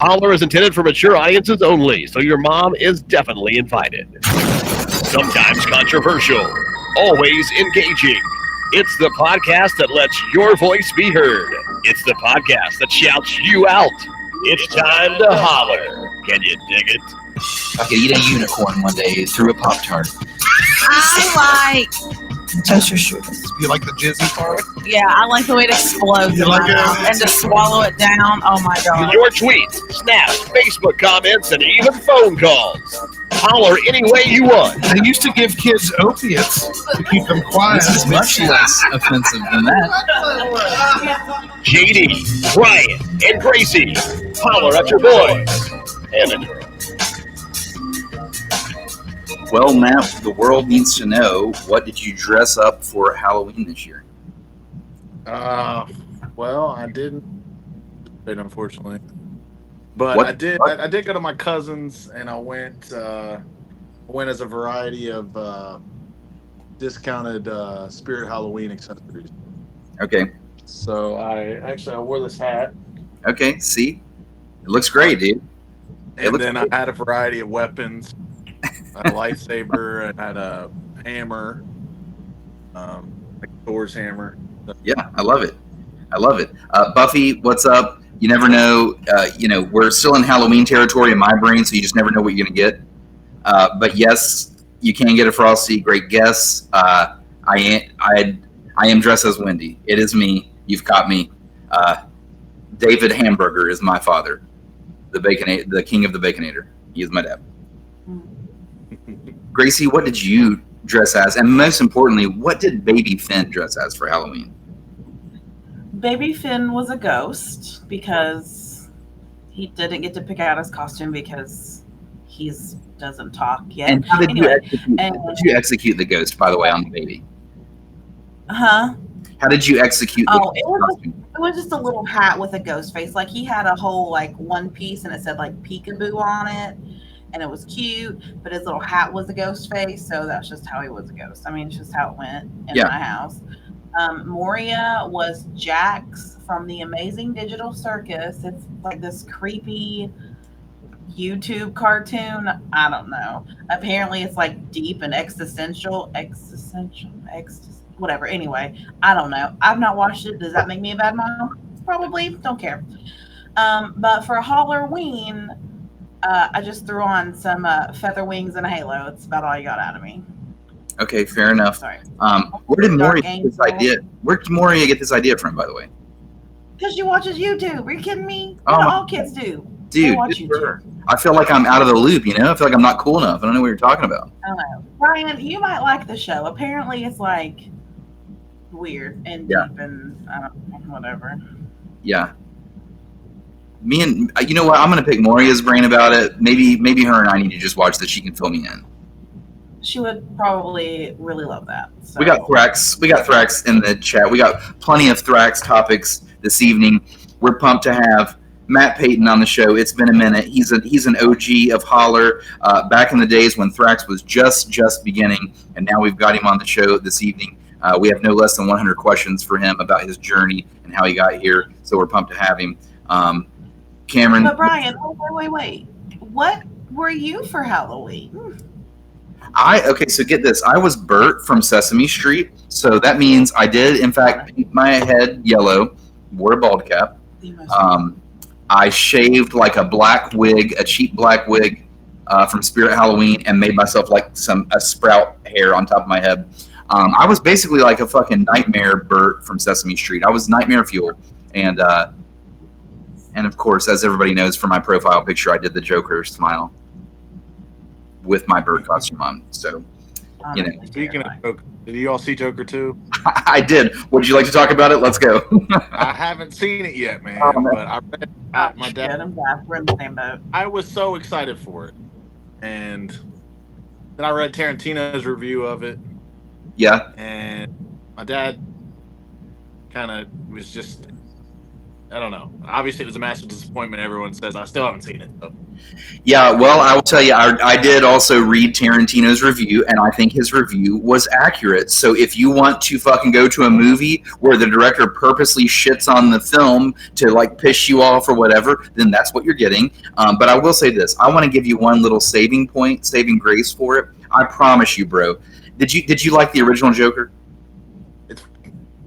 Holler is intended for mature audiences only, so your mom is definitely invited. Sometimes controversial, always engaging. It's the podcast that lets your voice be heard. It's the podcast that shouts you out. It's time to holler. Can you dig it? I could eat a unicorn one day through a Pop-Tart. I Toaster strudels. You like the jizzy part? I like the way it explodes You in like my it? mouth and to swallow it down. Oh my god! Your tweets, snaps, Facebook comments, and even phone calls. Holler any way you want. They used to give kids opiates to keep them quiet. This is much less offensive than that. JD, Brian, and Gracie. Holler at your boys and a girl. Well, Matt, the world needs to know, what did you dress up for Halloween this year? Well, I didn't, unfortunately, but What? I did. I did go to my cousin's, and I went as a variety of discounted Spirit Halloween accessories. Okay. So I wore this hat, Okay, see? It looks great, dude. and looks then great. I had a variety of weapons. I had a lightsaber, and I had a hammer, like Thor's hammer. Yeah, I love it. I love it. Buffy, what's up? You never know. We're still in Halloween territory in my brain, so you just never know what you're going to get. But yes, you can get a Frosty. Great guess. I am dressed as Wendy. It is me. You've caught me. David Hamburger is my father, the king of the Baconator. He is my dad. Gracie, what did you dress as? And most importantly, what did Baby Finn dress as for Halloween? Baby Finn was a ghost because he didn't get to pick out his costume because he doesn't talk yet. And how did Anyway, you execute the ghost, by the way, on the baby? Huh? How did you execute the Oh, costume? it was just a little hat with a ghost face. Like he had a whole one piece and it said peekaboo on it. And it was cute, but his little hat was a ghost face, so that's just how he was a ghost. I mean, it's just how it went in my house. Moria was Jax from the Amazing Digital Circus. It's like this creepy YouTube cartoon. I don't know. Apparently, it's deep and existential, whatever. Anyway, I don't know. I've not watched it. Does that make me a bad mom? Probably. Don't care. But for Halloween, I just threw on some feather wings and a halo. It's about all you got out of me. Okay, fair enough. Sorry. Where did Moria Dark get this Angel. idea? Where did Moria get this idea from, by the way? Because she watches YouTube. Are you kidding me? Oh, What do all kids do? Dude, They watch good for YouTube. her. I feel like I'm out of the loop, I feel like I'm not cool enough. I don't know what you're talking about. I don't know. Brian, you might like the show. Apparently, it's weird and deep and I don't know, whatever. Yeah. Me and you know what? I'm gonna pick Moria's brain about it. Maybe her and I need to just watch that. She can fill me in. She would probably really love that. So. We got Thrax. We got Thrax in the chat. We got plenty of Thrax topics this evening. We're pumped to have Matt Payton on the show. It's been a minute. He's an OG of Holler. Back in the days when Thrax was just beginning, and now we've got him on the show this evening. We have no less than 100 questions for him about his journey and how he got here. So we're pumped to have him. Cameron. But Brian, wait. What were you for Halloween? So get this. I was Bert from Sesame Street. So that means I did, in fact, paint my head yellow, wore a bald cap. I shaved a black wig, a cheap black wig from Spirit Halloween, and made myself a sprout hair on top of my head. I was basically like a fucking nightmare Bert from Sesame Street. I was nightmare fuel. And of course, as everybody knows, for my profile picture, I did the Joker smile with my bird costume on. So, Speaking of Joker, did you all see Joker 2? I did. Would you like to talk about it? Let's go. I haven't seen it yet, man. Oh, man. But I read my dad. I'm glad we're in the same boat. I was so excited for it, and then I read Tarantino's review of it. Yeah. And my dad kind of was just I don't know. Obviously, it was a massive disappointment. Everyone says I still haven't seen it. So. Yeah, well, I will tell you, I did also read Tarantino's review, and I think his review was accurate. So if you want to fucking go to a movie where the director purposely shits on the film to like piss you off or whatever, then that's what you're getting. But I will say this: I want to give you one little saving grace for it. I promise you, bro. Did you like the original Joker? It's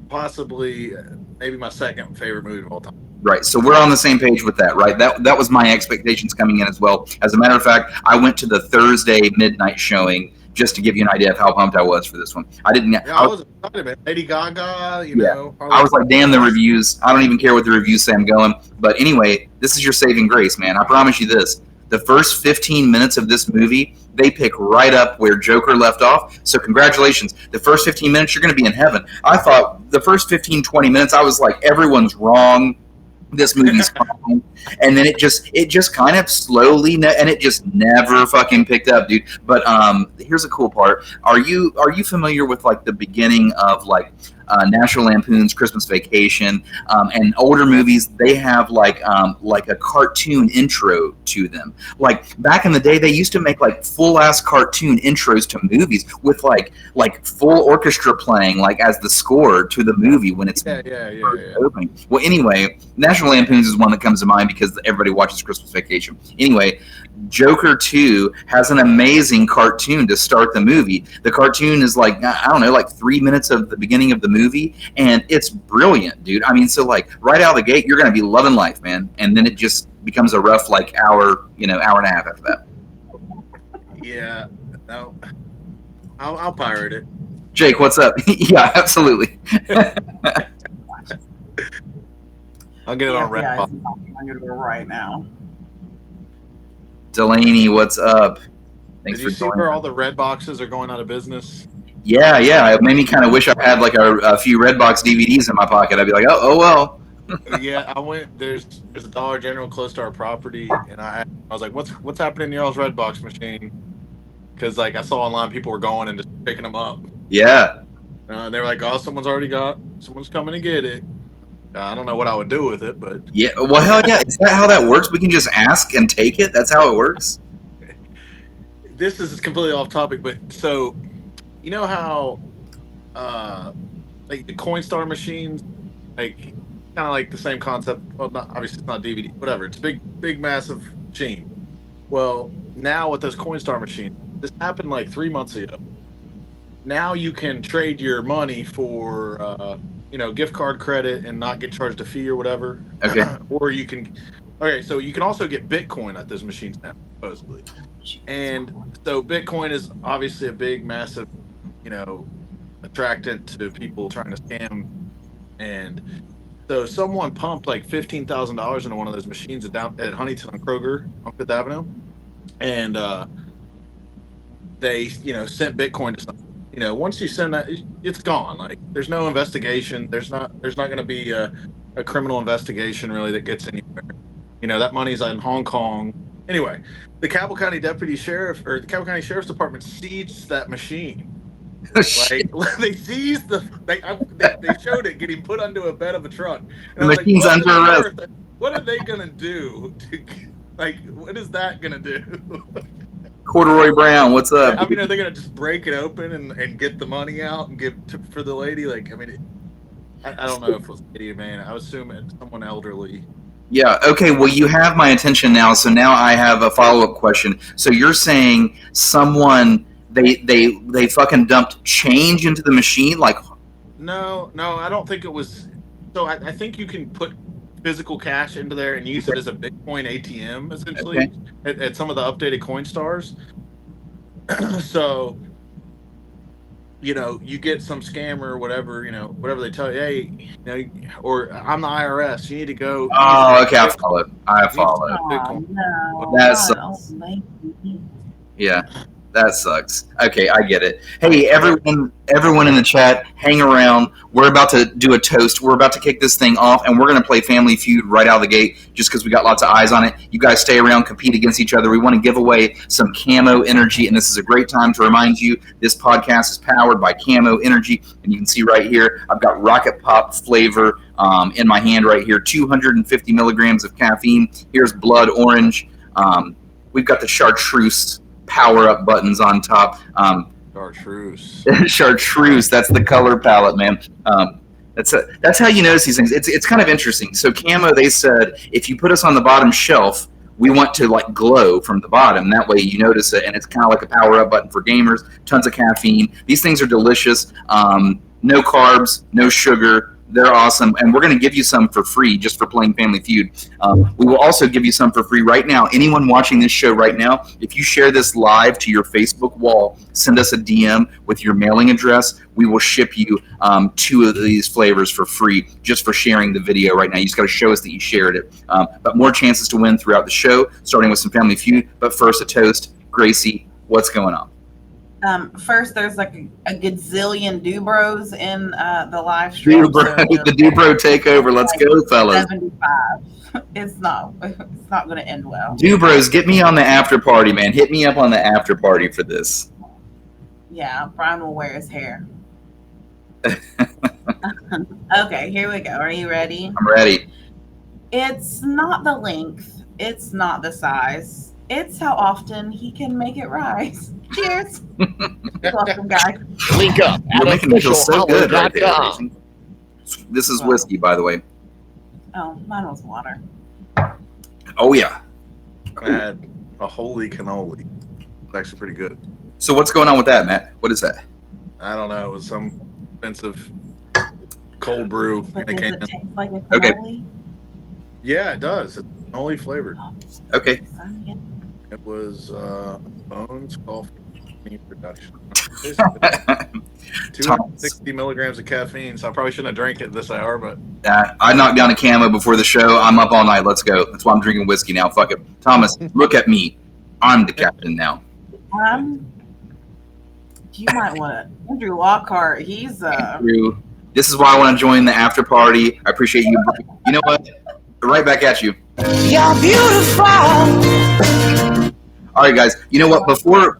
possibly maybe my second favorite movie of all time. Right, so we're on the same page with that, right? That was my expectations coming in as well. As a matter of fact, I went to the Thursday midnight showing just to give you an idea of how pumped I was for this one. I didn't. Yeah, I was excited, man. Lady Gaga, you know. I was like, damn the reviews. I don't even care what the reviews say. I'm going. But anyway, this is your saving grace, man. I promise you this. The first 15 minutes of this movie, they pick right up where Joker left off. So congratulations. The first 15 minutes, you're going to be in heaven. I thought the first 15, 20 minutes, I was like, everyone's wrong. This movie's fine. And then it just kind of slowly and it just never fucking picked up, dude. But here's a cool part. Are you familiar with like the beginning of like National Lampoon's Christmas Vacation and older movies? They have like a cartoon intro to them. Like back in the day, they used to make like full ass cartoon intros to movies with like full orchestra playing like as the score to the movie when it's opening. Well, anyway, National Lampoon's is one that comes to mind because everybody watches Christmas Vacation. Anyway, Joker 2 has an amazing cartoon to start the movie. The cartoon is like, I don't know, like 3 minutes of the beginning of the movie, and it's brilliant, dude. I mean, so like right out of the gate, you're going to be loving life, man. And then it just becomes a rough like hour and a half after that. Yeah, no, I'll pirate it. Jake, what's up? Yeah, absolutely. I'll get it on Red Box. I'm gonna go right now. Delaney, what's up? Thanks. Did you see where all the Red Boxes are going out of business? Yeah. It made me kind of wish I had like a few Redbox DVDs in my pocket. I'd be like, oh well. Yeah, I went. There's a Dollar General close to our property, and I was like, what's happening in y'all's Redbox machine? Because like I saw online people were going and just picking them up. Yeah. They were like, oh, someone's coming to get it. I don't know what I would do with it, but yeah. Well, hell yeah! Is that how that works? We can just ask and take it. That's how it works. This is completely off topic, but so you know how, like the Coinstar machines, like kind of like the same concept. Well, obviously it's not DVD, whatever. It's a big, massive machine. Well, now with those Coinstar machines, this happened like 3 months ago. Now you can trade your money for. Gift card credit and not get charged a fee or whatever. Okay. Or you can. Okay, so you can also get Bitcoin at those machines now, supposedly. And so Bitcoin is obviously a big, massive, attractant to people trying to scam. And so someone pumped like $15,000 into one of those machines down at Huntington on Kroger on Fifth Avenue, and they, sent Bitcoin to someone. Once you send that, it's gone. Like, there's no investigation. There's not going to be a criminal investigation really that gets anywhere. That money's in Hong Kong. Anyway, the Cabell County Deputy Sheriff or the Cabell County Sheriff's Department seized that machine. Like they seized they showed it getting put onto a bed of a truck. And the machine's under arrest. What are they gonna do? What is that gonna do? Corduroy Brown, what's up? I mean, are they gonna just break it open and get the money out and give for the lady? Like, I mean, I don't know if it was a lady, man. I would assume it's someone elderly. Yeah. Okay. Well, you have my attention now. So now I have a follow-up question. So you're saying someone they fucking dumped change into the machine? Like, no, I don't think it was. So I think you can put physical cash into there and use it as a Bitcoin ATM essentially at some of the updated Coinstars. So, you get some scammer or whatever, whatever they tell you, hey, or I'm the IRS, you need to go. Oh, okay, I follow. Oh, no, That's yeah. That sucks. Okay, I get it. Hey, everyone in the chat, hang around. We're about to do a toast. We're about to kick this thing off, and we're going to play Family Feud right out of the gate just because we got lots of eyes on it. You guys stay around, compete against each other. We want to give away some CAMO energy, and this is a great time to remind you this podcast is powered by CAMO energy, and you can see right here, I've got Rocket Pop flavor in my hand right here, 250 milligrams of caffeine. Here's Blood Orange. We've got the Chartreuse power-up buttons on top. Chartreuse. Chartreuse, that's the color palette, man. That's how you notice these things. It's kind of interesting. So CAMO, they said, if you put us on the bottom shelf, we want to like glow from the bottom. That way you notice it, and it's kind of like a power-up button for gamers. Tons of caffeine. These things are delicious. No carbs, no sugar. They're awesome, and we're going to give you some for free just for playing Family Feud. We will also give you some for free right now. Anyone watching this show right now, if you share this live to your Facebook wall, send us a DM with your mailing address, we will ship you 2 of these flavors for free just for sharing the video right now. You just got to show us that you shared it. But more chances to win throughout the show, starting with some Family Feud. But first, a toast. Gracie, what's going on? First, there's like a gazillion Dubros in the live stream. The Dubro takeover. Let's go, fellas. 75. It's not going to end well. Dubros, get me on the after party, man. Hit me up on the after party for this. Yeah, Brian will wear his hair. Okay, here we go. Are you ready? I'm ready. It's not the length. It's not the size. It's how often he can make it rise. Cheers. You're welcome, guys. Link up You're making me feel so good right there. officialholler.com. This is whiskey, by the way. Oh, mine was water. Oh, yeah. I had a holy cannoli. It's actually pretty good. So what's going on with that, Matt? What is that? I don't know. It was some expensive cold brew. But in a does can. it taste like a Okay. cannoli? Yeah, it does. It's cannoli flavored. Okay. It was Bones Coffee Production. 260 milligrams of caffeine, so I probably shouldn't have drank it this hour, but I knocked down a CAMO before the show. I'm up all night. Let's go. That's why I'm drinking whiskey now. Fuck it. Thomas, look at me. I'm the captain now. You might want to. Andrew Lockhart, he's Andrew, this is why I want to join the after party. I appreciate you. You know what? Right back at you. You're beautiful. All right, guys. You know what? Before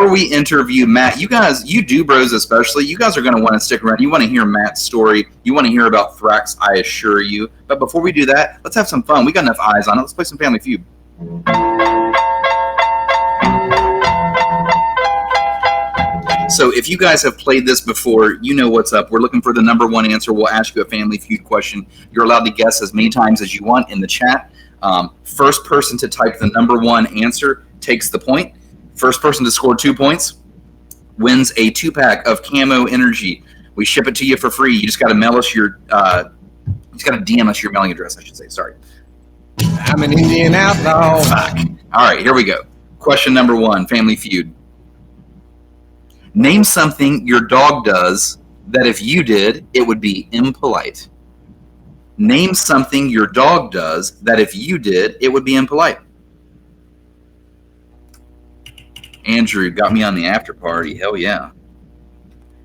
we interview Matt, you guys, you Dubros especially, you guys are going to want to stick around. You want to hear Matt's story. You want to hear about Thrax, I assure you. But before we do that, let's have some fun. We got enough eyes on it. Let's play some Family Feud. So if you guys have played this before, you know what's up. We're looking for the number one answer. We'll ask you a Family Feud question. You're allowed to guess as many times as you want in the chat. First person to type the number one answer takes the point. First person to score 2 points wins a 2-pack of CAMO Energy. We ship it to you for free. You just got to mail us your, you just got to DM us your mailing address, I should say. Sorry. I'm an Indian outlaw. Fuck. All right, here we go. Question number one, Family Feud. Name something your dog does that if you did, it would be impolite. Name something your dog does that if you did, it would be impolite. Andrew got me on the after party. Hell yeah.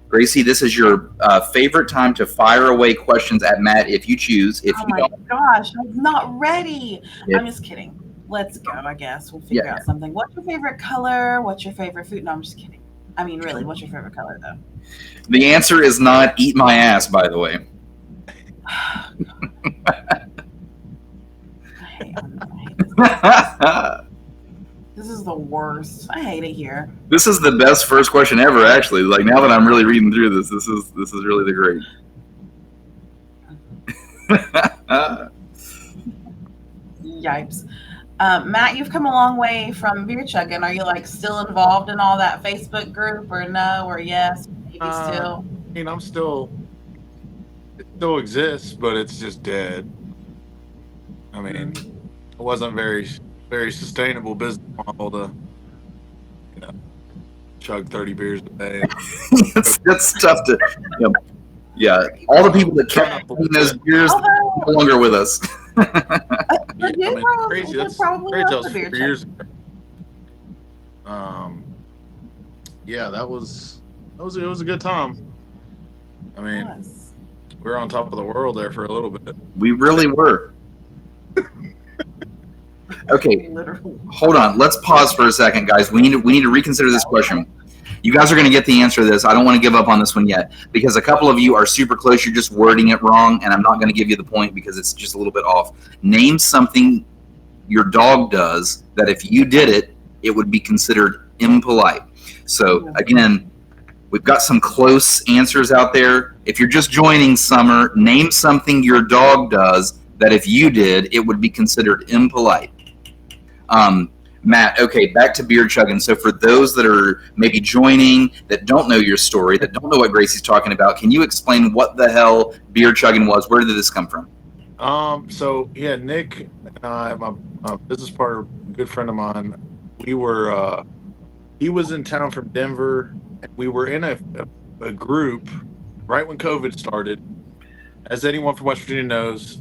Gracie, this is your favorite time to fire away questions at Matt if you choose. If oh you my don't, gosh, I'm not ready. Yeah. I'm just kidding. Let's go, I guess. We'll figure out something. What's your favorite color? What's your favorite food? No, I'm just kidding. I mean, really, what's your favorite color, though? The answer is not eat my ass, by the way. I hate this is the worst. I hate it here. This is the best first question ever, actually. Like, now that I'm really reading through this, this is really the great. Yipes. Matt, you've come a long way from beer chugging. Are you like still involved in all that Facebook group, or no, or yes, maybe still? I mean, it still exists, but it's just dead. I mean, it wasn't very sustainable business model to, chug 30 beers a day. That's tough to, yeah. All the people that kept those beers no longer with us. Crazy. That's crazy. That was 4 years ago. yeah, it was a good time. I mean, Yes. we were on top of the world there for a little bit. We really were. Okay, Literally. hold on. Let's pause for a second, guys. We need to reconsider this question. You guys are going to get the answer to this. I don't want to give up on this one yet because a couple of you are super close. You're just wording it wrong, and I'm not going to give you the point because it's just a little bit off. Name something your dog does that if you did it, it would be considered impolite. So again, we've got some close answers out there. If you're just joining, Summer, name something your dog does that if you did, it would be considered impolite. Matt, okay, back to beer chugging. So for those that are maybe joining, that don't know your story, that don't know what Gracie's talking about, can you explain what the hell beer chugging was? Where did this come from? So yeah, Nick and I, my business partner, good friend of mine, we were, he was in town from Denver, and we were in a group right when COVID started. As anyone from West Virginia knows,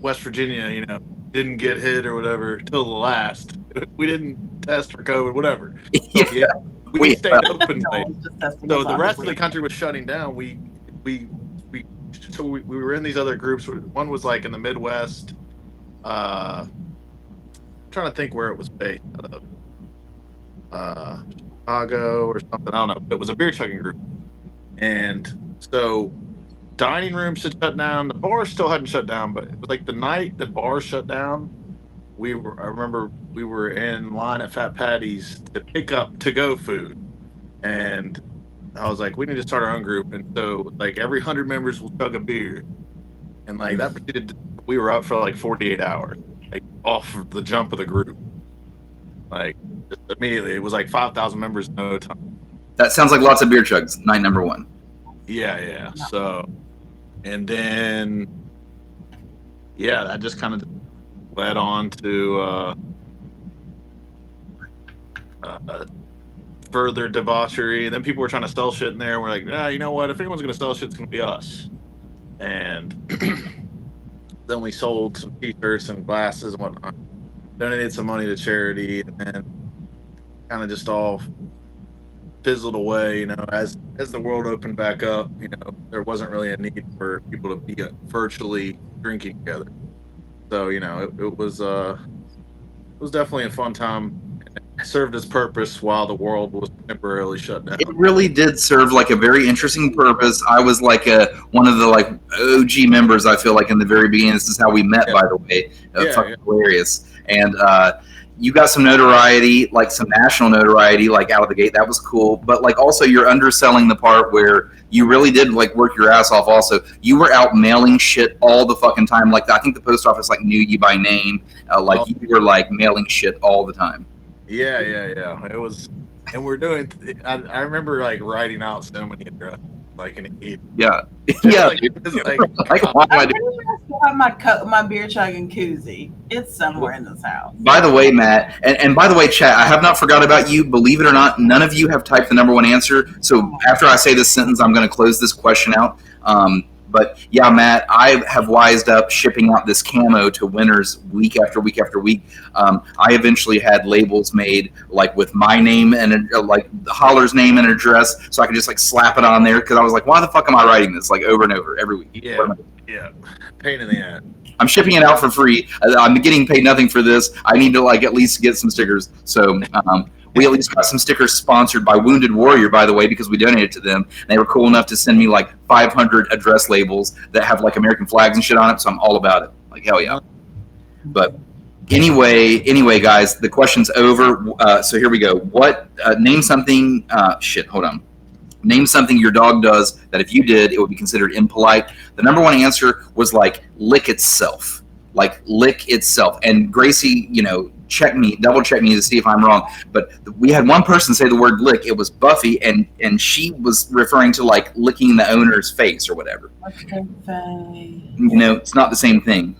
West Virginia, didn't get hit or whatever till the last. We didn't test for COVID, whatever. So, yeah, we stayed open. So the rest of the country was shutting down. We were in these other groups. One was like in the Midwest. I'm trying to think where it was based. Chicago or something. I don't know. It was a beer chugging group, and so dining rooms had shut down. The bars still hadn't shut down, but it was like the night the bars shut down. I remember we were in line at Fat Patty's to pick up to-go food, and I was like, we need to start our own group. And so like every 100 members will chug a beer, and like that we were up for like 48 hours, like off the jump of the group. Like just immediately, it was like 5,000 members in no time. That sounds like lots of beer chugs. Night number one. Yeah. So, and then, yeah, that just kind of led on to further debauchery. And then people were trying to sell shit in there. We're like, you know what? If anyone's going to sell shit, it's going to be us. And then we sold some t-shirts and glasses and whatnot. Donated some money to charity, and then kind of just all fizzled away. As the world opened back up, there wasn't really a need for people to be virtually drinking together. So it was definitely a fun time. It served its purpose while the world was temporarily shut down. It really did serve like a very interesting purpose. I was like one of the like OG members. I feel like in the very beginning. This is how we met, by the way. Fucking hilarious. And you got some notoriety, like some national notoriety, like out of the gate. That was cool. But like also you're underselling the part where you really did like work your ass off. Also, you were out mailing shit all the fucking time. Like I think the post office like knew you by name. You were like mailing shit all the time. Yeah. It was, and we're doing. I remember like writing out so many addresses, like an idiot. Yeah. I have my beer chugging koozie. It's somewhere in this house. By the way, Matt, and by the way, chat, I have not forgot about you. Believe it or not, none of you have typed the number one answer. So after I say this sentence, I'm going to close this question out. But yeah, Matt, I have wised up shipping out this camo to winners week after week after week. I eventually had labels made like with my name and like Holler's name and address, so I could just like slap it on there because I was like, why the fuck am I writing this like over and over every week? Yeah. Pain in the ass. I'm shipping it out for free. I'm getting paid nothing for this. I need to like at least get some stickers. So we at least got some stickers sponsored by Wounded Warrior, by the way, because we donated to them. And they were cool enough to send me like 500 address labels that have like American flags and shit on it. So I'm all about it. Like, hell yeah. But anyway, guys, the question's over. So here we go. Name something. Hold on. Name something your dog does that if you did, it would be considered impolite. The number one answer was like lick itself. Like lick itself. And Gracie, double check me to see if I'm wrong. But we had one person say the word lick. It was Buffy, and she was referring to like licking the owner's face or whatever. Okay. It's not the same thing.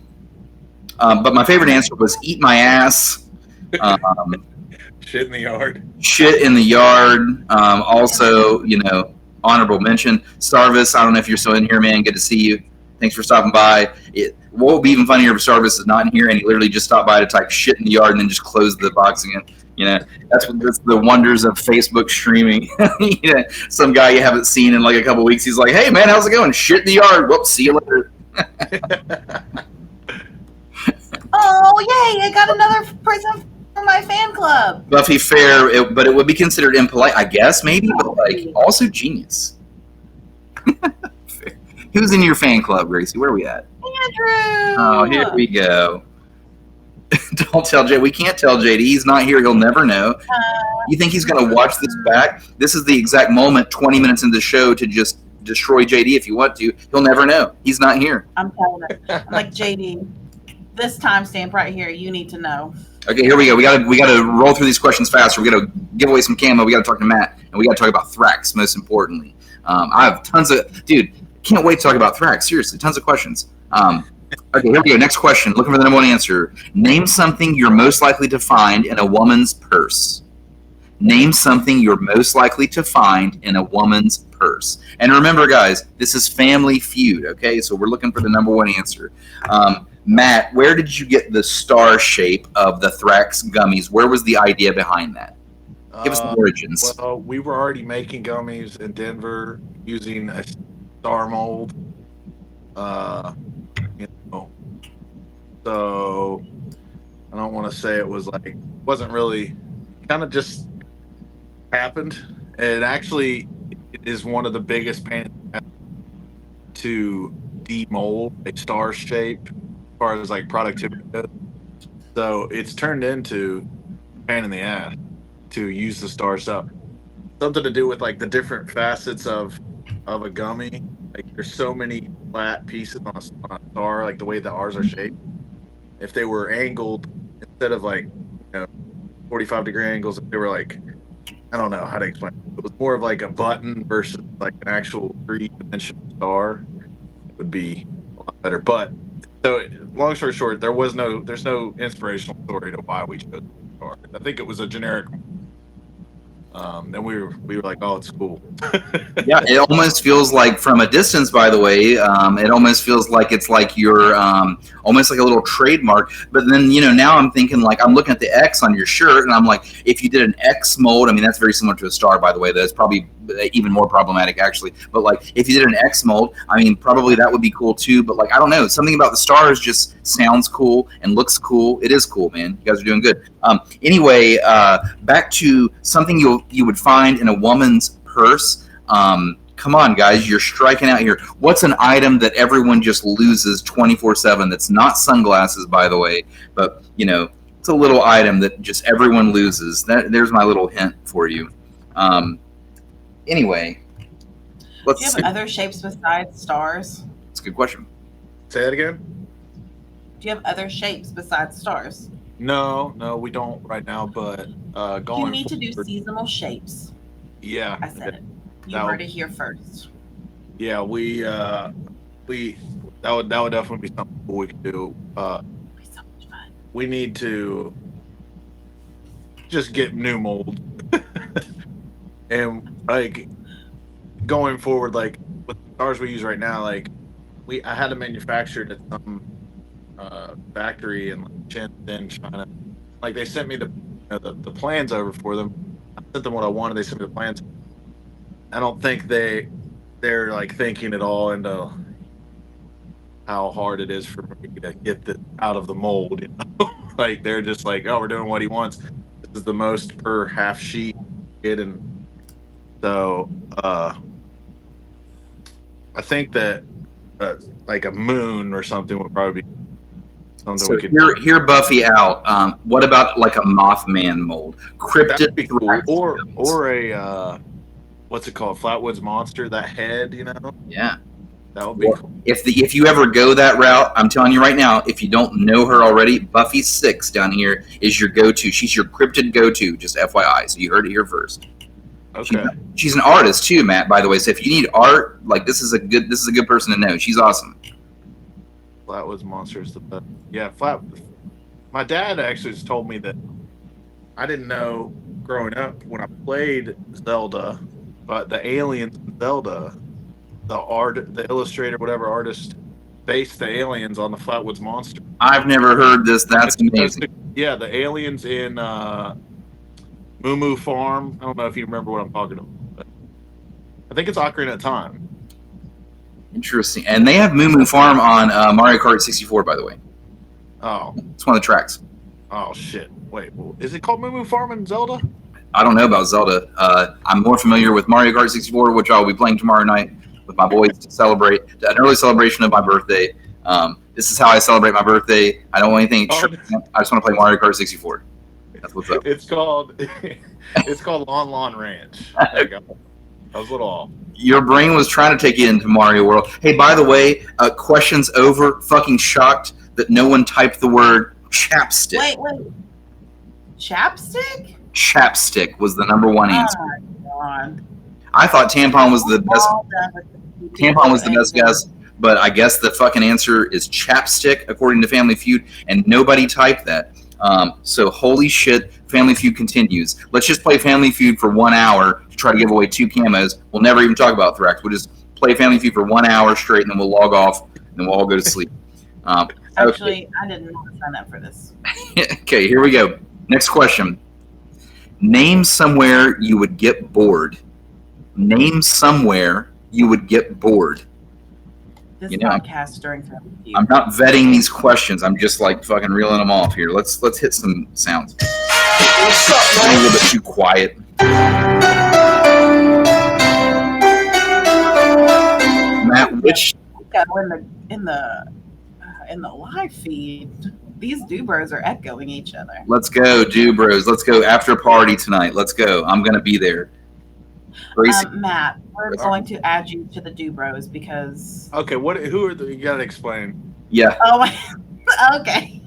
But my favorite answer was eat my ass. Shit in the yard. Shit in the yard. Also, honorable mention. Starvis, I don't know if you're still in here, man. Good to see you. Thanks for stopping by. What would be even funnier if Starvis is not in here and he literally just stopped by to type shit in the yard and then just close the box again. You know, that's the wonders of Facebook streaming. You know, some guy you haven't seen in like a couple weeks, he's like, "Hey man, how's it going? Shit in the yard. Whoops, see you later." Oh yay! I got another person for my fan club. Buffy fair, but it would be considered impolite, I guess, maybe, but like also genius. Who's in your fan club, Gracie? Where are we at? Andrew. Oh, here we go. Don't tell JD. We can't tell JD. He's not here. He'll never know. You think he's going to watch this back? This is the exact moment, 20 minutes into the show, to just destroy JD if you want to. He'll never know. He's not here. I'm telling him. I'm like, JD, this timestamp right here, you need to know. Okay, here we go. We gotta roll through these questions faster. We gotta give away some camo. We gotta talk to Matt, and we gotta talk about Thrax, most importantly. I have tons of... Dude, can't wait to talk about Thrax. Seriously, tons of questions. Okay, here we go. Next question. Looking for the number one answer. Name something you're most likely to find in a woman's purse. Name something you're most likely to find in a woman's purse. And remember, guys, this is Family Feud, okay? So we're looking for the number one answer. Matt, where did you get the star shape of the Thrax gummies? Where was the idea behind that? Give us the origins. Well, we were already making gummies in Denver using a star mold. So I don't want to say it was like, wasn't really, kind of just happened. It actually is one of the biggest pains to demold a star shape as far as like productivity goes. So it's turned into a pain in the ass to use the star stuff. Something to do with like the different facets of a gummy. Like there's so many flat pieces on a star, like the way that ours are shaped. If they were angled instead of like 45-degree angles, if they were like, I don't know how to explain it. It was more of like a button versus like an actual three-dimensional star. It would be a lot better. But so long story short, there's no inspirational story to why we chose the star. I think it was a generic. And we were like, oh, it's cool. Yeah, it almost feels like from a distance, by the way, it almost feels like it's like you're almost like a little trademark. But then, now I'm thinking like, I'm looking at the X on your shirt and I'm like, if you did an X mold, I mean, that's very similar to a star, by the way. That's probably even more problematic actually. But like, if you did an X mold, I mean, probably that would be cool too. But like, I don't know, something about the stars just sounds cool and looks cool. It is cool, man. You guys are doing good. Anyway, back to something you would find in a woman's purse. Come on, guys, you're striking out here. What's an item that everyone just loses 24/7? That's not sunglasses, by the way, but it's a little item that just everyone loses. There's my little hint for you. Anyway, do you have other shapes besides stars? That's a good question. Say that again. Do you have other shapes besides stars? No, we don't right now. But going. You need to do seasonal shapes. Yeah, I said it. You heard it here first. Yeah, we that would definitely be something cool we could do. It'd be so much fun. We need to just get new mold, and like going forward, like with the stars we use right now, like I had them manufactured at some factory in Shenzhen, China. Like they sent me the plans over for them. I sent them what I wanted. They sent me the plans. I don't think they're like thinking at all into how hard it is for me to get this out of the mold. Like they're just like, oh, we're doing what he wants. This is the most per half sheet get, and so I think that like a moon or something would probably be something so we could hear Buffy out. What about like a Mothman mold? Cryptid, that'd be cool. Or a what's it called? Flatwoods Monster, that head, Yeah. That would be cool. If you ever go that route, I'm telling you right now, if you don't know her already, Buffy 6 down here is your go-to. She's your cryptid go-to, just FYI. So you heard it here first. Okay. She's an artist too, Matt, by the way. So if you need art, like this is a good person to know. She's awesome. Flatwoods Monster is the best. Yeah, my dad actually just told me that I didn't know growing up when I played Zelda, but the aliens in Zelda, the illustrator, whatever artist, based the aliens on the Flatwoods Monster. I've never heard this. That's amazing. Yeah, the aliens in Moo Moo Farm. I don't know if you remember what I'm talking about. But I think it's Ocarina of Time. Interesting. And they have Moo Moo Farm on Mario Kart 64, by the way. Oh. It's one of the tracks. Oh, shit. Wait, is it called Moo Moo Farm in Zelda? I don't know about Zelda. I'm more familiar with Mario Kart 64, which I'll be playing tomorrow night with my boys to celebrate an early celebration of my birthday. This is how I celebrate my birthday. I don't want anything extravagant. I just want to play Mario Kart 64. That's what's up. It's called Lon Lon Ranch. There you go. I was a little off. Your brain was trying to take you into Mario World. Hey, by the way, questions over. Fucking shocked that no one typed the word chapstick. Wait. Chapstick? Chapstick was the number one answer. Oh my God. I thought tampon was the best. Tampon was the best guess, but I guess the fucking answer is chapstick according to Family Feud, and nobody typed that. So holy shit, Family Feud continues. Let's just play Family Feud for 1 hour to try to give away 2 camos. We'll never even talk about Thrax. We'll just play Family Feud for 1 hour straight, and then we'll log off, and then we'll all go to sleep. Actually, I didn't sign up for this. Okay, here we go. Next question. Name somewhere you would get bored. Name somewhere you would get bored. This You know, podcast during Family Feud. I'm not vetting these questions. I'm just like fucking reeling them off here. Let's hit some sounds. What's up, man? A little bit too quiet. Matt, which in the live feed, these Dubros are echoing each other. let's go, Dubros. Let's go after party tonight. Let's go. I'm gonna be there. Gracie, Matt, we're going to add you to the Dubros because. Okay, who are you gotta explain. yeah. Oh my. Okay.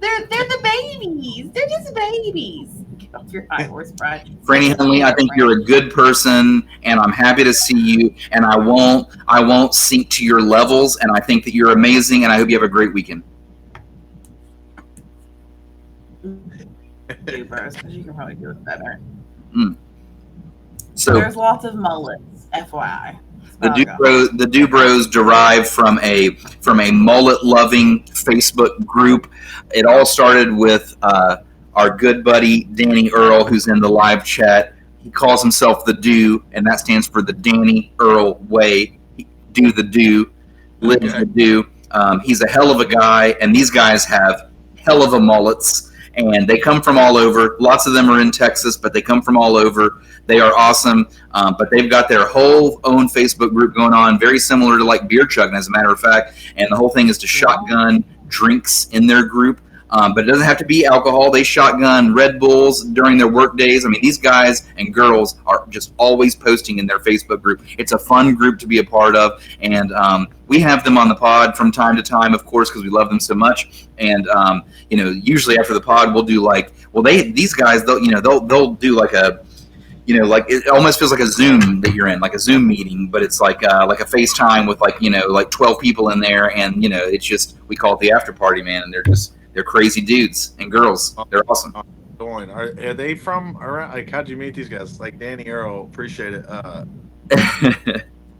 They're the babies. They're just babies. Get off your high horse, Brad. Franny Hunley, I think you're a good person, and I'm happy to see you. And I won't sink to your levels. And I think that you're amazing. And I hope you have a great weekend. Dubros, because you can probably do it better. So There's lots of mullets, FYI. the Dubros derive from a mullet loving Facebook group. It all started with our good buddy Danny Earl, who's in the live chat. He calls himself the Do, and that stands for the Danny Earl way. Do the Do, live the Do. He's a hell of a guy, and these guys have hell of a mullets, and they come from all over. Lots of them are in Texas, but they come from all over. They are awesome, but they've got their whole own Facebook group going on, very similar to like beer chugging, as a matter of fact. And the whole thing is to shotgun drinks in their group. But it doesn't have to be alcohol. They shotgun Red Bulls during their work days. I mean, these guys and girls are just always posting in their Facebook group. It's a fun group to be a part of. And we have them on the pod from time to time, of course, because we love them so much. And, usually after the pod, we'll do these guys, they'll do like a, like it almost feels like a Zoom that you're in, like a Zoom meeting, but it's like a FaceTime with like 12 people in there. And, it's just, we call it the after party, man. And they're crazy dudes and girls. They're awesome. Are they from around? Like, how'd you meet these guys? Like Danny Earl, appreciate it.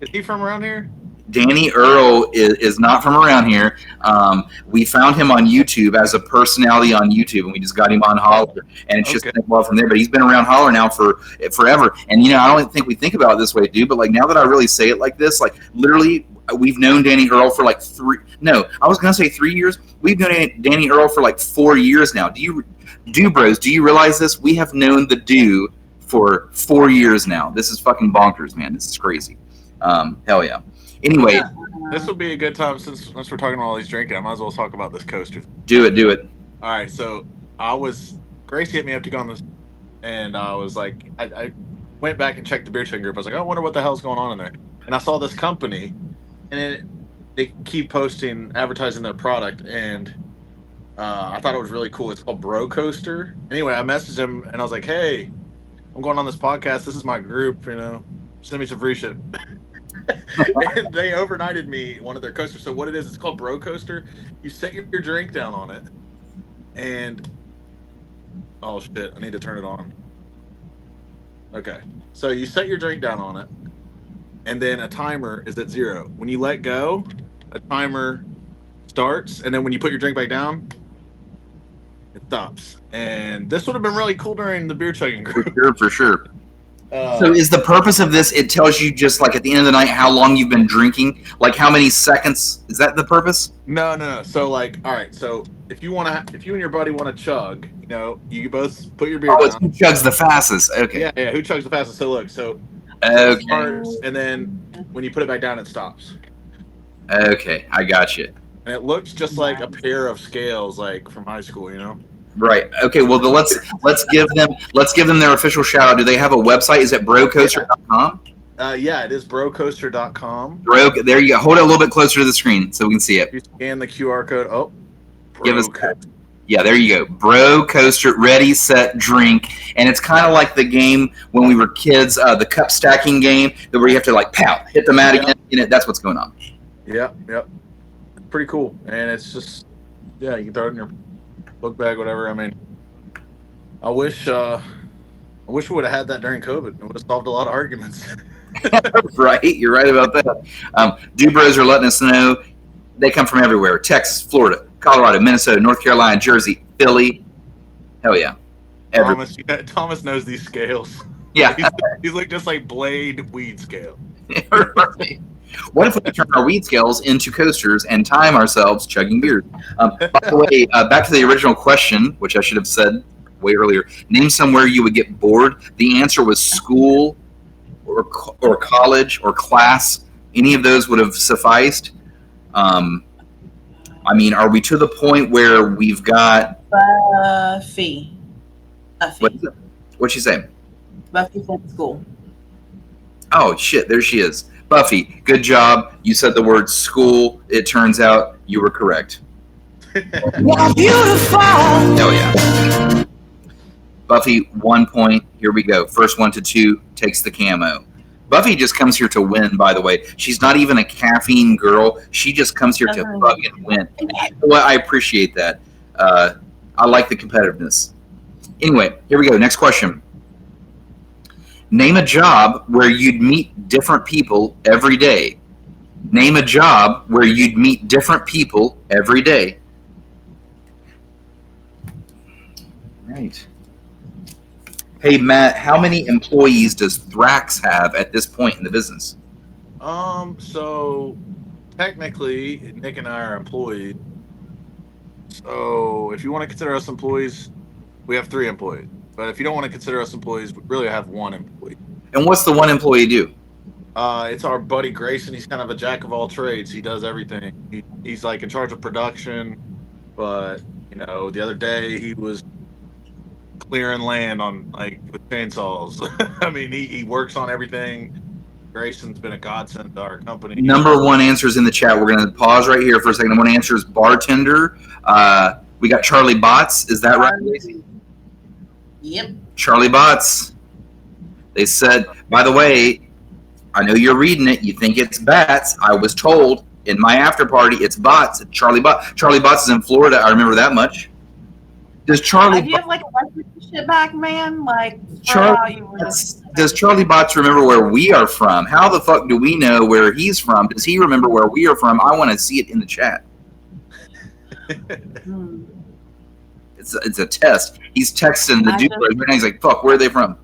Is he from around here? Danny Earl is not from around here. We found him on YouTube as a personality on YouTube, and we just got him on Holler, and it's just been well from there. But he's been around Holler now for forever. And I don't think we think about it this way, dude. But like now that I really say it like this, like literally, we've known Danny Earl for like 3 years. We've known Danny Earl for like 4 years now. Do you realize this? We have known the Do for 4 years now. This is fucking bonkers, man. This is crazy. Hell yeah. Anyway, this will be a good time since we're talking about all these drinking. I might as well talk about this coaster. Do it. All right, so Gracie hit me up to go on this, and I was like, I went back and checked the beer chicken group. I was like, I wonder what the hell's going on in there. And I saw this company, and they keep posting, advertising their product, and I thought it was really cool. It's called Bro Coaster. Anyway, I messaged him, and I was like, hey, I'm going on this podcast. This is my group, send me some free shit. And they overnighted me one of their coasters. So what it is, it's called Bro Coaster. You set your drink down on it, and oh shit, I need to turn it on. Okay, so you set your drink down on it, and then a timer is at 0. When you let go, a timer starts, and then when you put your drink back down, stops, and this would have been really cool during the beer chugging group. For sure. So is the purpose of this? It tells you just like at the end of the night how long you've been drinking, like how many seconds. Is that the purpose? No. So like, all right. So if you and your buddy want to chug, you both put your beer Oh, it's down. who chugs the fastest. Okay. Yeah. Who chugs the fastest? So look. So Okay. it starts, and then when you put it back down, it stops. Okay, I got you. And it looks just like a pair of scales, like from high school. Right. Okay. Well, let's give them their official shout out. Do they have a website? Is it brocoaster.com? Yeah, it is brocoaster.com. Bro, there you go. Hold it a little bit closer to the screen so we can see it. You scan the QR code. Oh, Give us that. Yeah, there you go. Bro Coaster, ready, set, drink. And it's kind of like the game when we were kids, the cup stacking game, where you have to like pow, hit the mat again. That's what's going on. Yep. Pretty cool. And it's just, you can throw it in your book bag, whatever. I mean, I wish we would have had that during COVID. It would have solved a lot of arguments. Right, you're right about that. Dubros are letting us know they come from everywhere: Texas, Florida, Colorado, Minnesota, North Carolina, Jersey, Philly. Hell yeah! Thomas knows these scales. Yeah, he's like just like blade weed scale. What if we turn our weed scales into coasters and time ourselves chugging beers? By the way, back to the original question, which I should have said way earlier. Name somewhere you would get bored. The answer was school or college or class. Any of those would have sufficed. I mean, are we to the point where we've got Buffy? What'd she say? Buffy said school. Oh shit! There she is. Buffy, good job. You said the word school. It turns out you were correct. You're beautiful. Hell yeah. Buffy, 1 point. Here we go. First 1 to 2 takes the camo. Buffy just comes here to win, by the way. She's not even a caffeine girl. She just comes here to fucking win. Well, I appreciate that. I like the competitiveness. Anyway, here we go. Next question. Name a job where you'd meet different people every day. Name a job where you'd meet different people every day. Right. Hey, Matt, how many employees does Thrax have at this point in the business? So technically, Nick and I are employees. So if you want to consider us employees, we have 3 employees. But if you don't want to consider us employees, we really have 1 employee. And what's the one employee do? It's our buddy Grayson. He's kind of a jack of all trades. He does everything. He's like in charge of production. But, the other day he was clearing land with chainsaws. I mean, he works on everything. Grayson's been a godsend to our company. Number 1 answer is in the chat. We're going to pause right here for a second. Number 1 answer is bartender. We got Charlie Bots. Is that right, Lacey? Yep. Charlie Bots. They said, by the way, I know you're reading it. You think it's bats. I was told in my after party it's bots. It's Charlie Bots. Charlie Bots is in Florida. I remember that much. Does Charlie? Do you have like a shit back, man? Does Charlie Bots remember where we are from? How the fuck do we know where he's from? Does he remember where we are from? I want to see it in the chat. It's a test. He's texting the dude right now. He's like, "Fuck, where are they from?"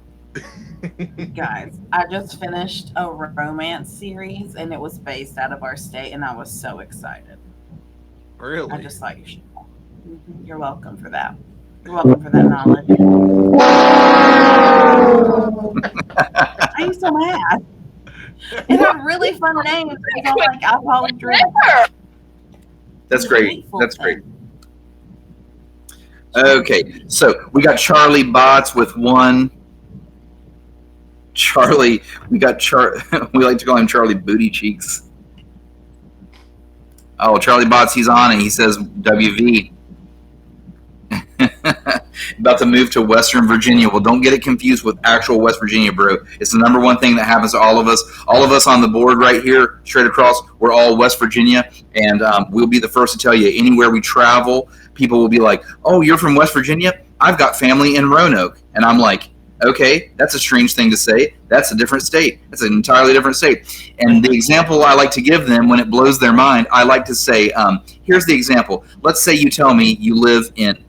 Guys, I just finished a romance series, and it was based out of our state, and I was so excited. Really? I just thought you should. You're welcome for that. You're welcome for that knowledge. I'm so mad. It had really fun names. I felt like alcoholic drink. That's great. That's great. Okay, so we got Charlie Bots with 1. Charlie, we got we like to call him Charlie Booty Cheeks. Oh, Charlie Bots, he's on it. He says WV. About to move to Western Virginia. Well, don't get it confused with actual West Virginia, bro. It's the number 1 thing that happens to all of us. All of us on the board right here, straight across, we're all West Virginia, and we'll be the first to tell you anywhere we travel, people will be like, "Oh, you're from West Virginia? I've got family in Roanoke." And I'm like, okay, that's a strange thing to say. That's a different state. That's an entirely different state. And the example I like to give them when it blows their mind, I like to say, here's the example. Let's say you tell me you live in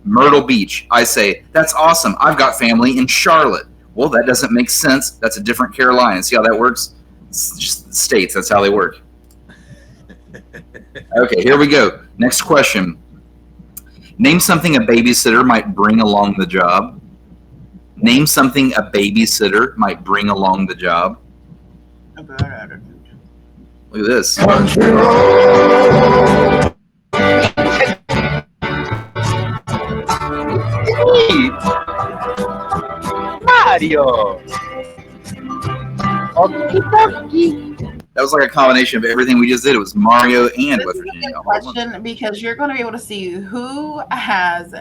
Myrtle Beach. I say, that's awesome. I've got family in Charlotte. Well, that doesn't make sense. That's a different Carolina. See how that works? It's just states. That's how they work. Okay, here we go. Next question. Name something a babysitter might bring along the job. Name something a babysitter might bring along the job. Look at this. Mario. That was like a combination of everything we just did. It was Mario and This West is a Virginia. good question because you're going to be able to see who has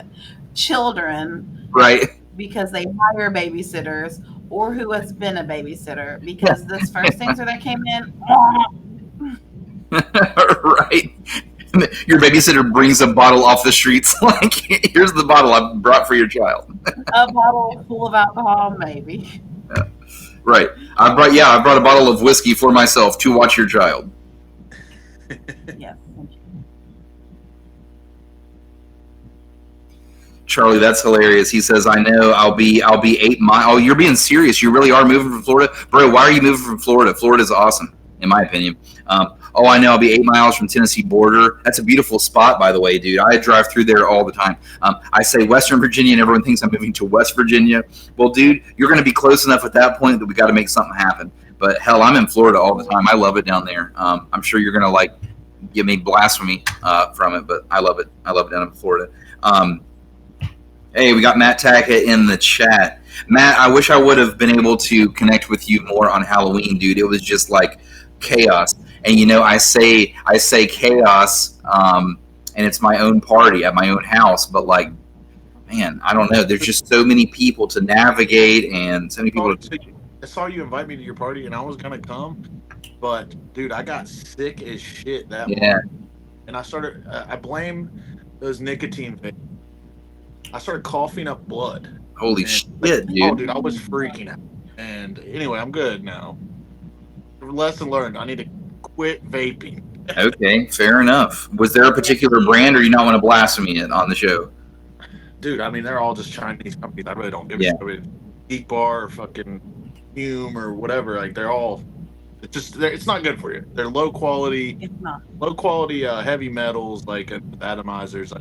children Right. because they hire babysitters or who has been a babysitter because this first answer that came in. Right. Your babysitter brings a bottle off the streets. Like, here's the bottle I brought for your child. A bottle full of alcohol, maybe. Right. I brought a bottle of whiskey for myself to watch your child. Yes. Charlie, that's hilarious. He says, "I know. I'll be 8 miles." Oh, you're being serious. You really are moving from Florida, bro. Why are you moving from Florida? Florida's awesome, in my opinion. Oh, I know. I'll be 8 miles from Tennessee border. That's a beautiful spot, by the way, dude. I drive through there all the time. I say Western Virginia, and everyone thinks I'm moving to West Virginia. Well, dude, you're going to be close enough at that point that we got to make something happen. But hell, I'm in Florida all the time. I love it down there. I'm sure you're going to give me blasphemy from it, but I love it. I love it down in Florida. Hey, we got Matt Tackett in the chat. Matt, I wish I would have been able to connect with you more on Halloween, dude. It was just like chaos. And I say chaos, and it's my own party at my own house. But man, I don't know. There's just so many people to navigate, and so many people. I saw you invite me to your party, and I was gonna come, but dude, I got sick as shit that morning, and I blame those nicotine vapes. I started coughing up blood. Holy shit, dude! Oh, dude, I was freaking out. And anyway, I'm good now. Lesson learned. I need to quit vaping. Okay, fair enough. Was there a particular brand, or you not want to blaspheme it on the show? Dude, I mean, they're all just Chinese companies. I really don't give a shit. Geek Bar or fucking Hume or whatever. Like, they're all. It's not good for you. They're low quality. It's not. Low quality heavy metals like atomizers.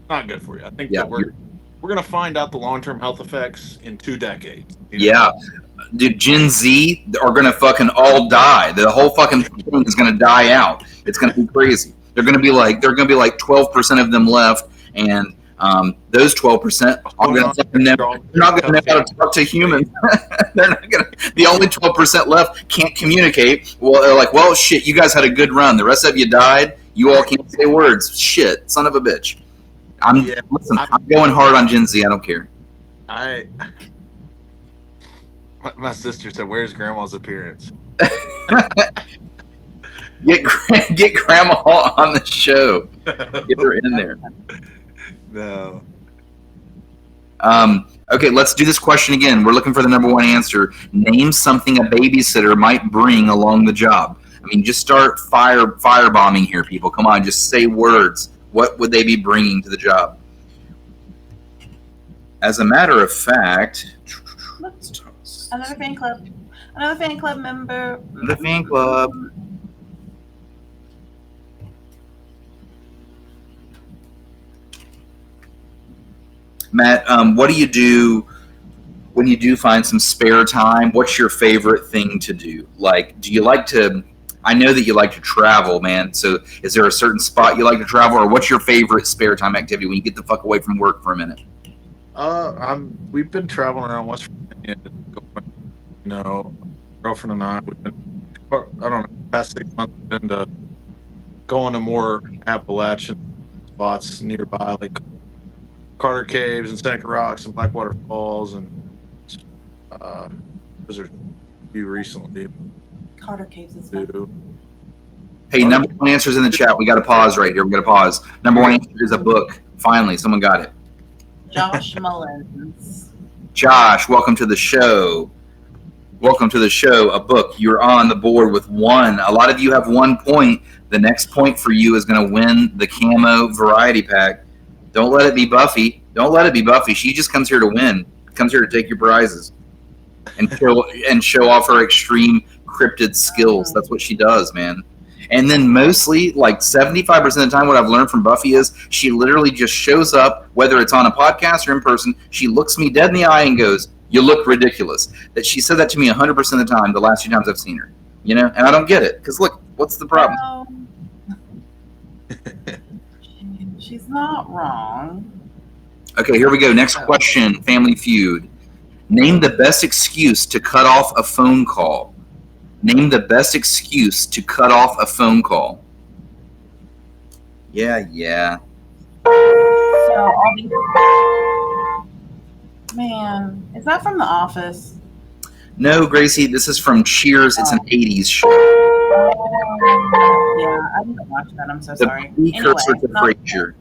Not good for you. I think that we're gonna find out the long-term health effects in 2 decades. Yeah. Dude, Gen Z are going to fucking all die. The whole fucking thing is going to die out. It's going to be crazy. They're going to be like 12% of them left, and those 12% are going to they're not going to know how to talk to humans. They're not going to. The only 12% left can't communicate. Well, they're like, well, shit, you guys had a good run. The rest of you died. You all can't say words. Shit, son of a bitch. Listen, I'm going hard on Gen Z. I don't care. My sister said, "Where's Grandma's appearance?" Get Grandma on the show. Get her in there. No. Okay, let's do this question again. We're looking for the number one answer. Name something a babysitter might bring along the job. I mean, just start firebombing here, people. Come on, just say words. What would they be bringing to the job? As a matter of fact... Another fan club. Another fan club member. The fan club. Matt, what do you do when you do find some spare time? What's your favorite thing to do? Do you like to... I know that you like to travel, man. So is there a certain spot you like to travel, or what's your favorite spare time activity when you get the fuck away from work for a minute? We've been traveling around West Virginia. Girlfriend and I, we've been, I don't know, past 6 months, we've been going to more Appalachian spots nearby, like Carter Caves and Seneca Rocks and Blackwater Falls, and those are a few recently. Carter Caves is fun. Hey, number one answer's in the chat. We got to pause right here. We got to pause. Number one answer is a book. Finally, someone got it. Josh Mullins. Josh, welcome to the show. Welcome to the show. A book. You're on the board with one. A lot of you have 1 point. The next point for you is going to win the CAMO variety pack. Don't let it be Buffy. Don't let it be Buffy. She just comes here to win. Comes here to take your prizes and show off her extreme cryptid skills. That's what she does, man. And then mostly, like 75% of the time, what I've learned from Buffy is she literally just shows up, whether it's on a podcast or in person. She looks me dead in the eye and goes, "You look ridiculous." That she said that to me 100% of the time. The last few times I've seen her, and I don't get it because look, what's the problem? She's not wrong. Okay, here we go. Next question. Family Feud. Name the best excuse to cut off a phone call. Name the best excuse to cut off a phone call. Yeah. So, man, is that from The Office? No, Gracie, this is from Cheers. It's an 80s show. Yeah, I didn't watch that. I'm so The sorry. precursor to Anyway, Frasier.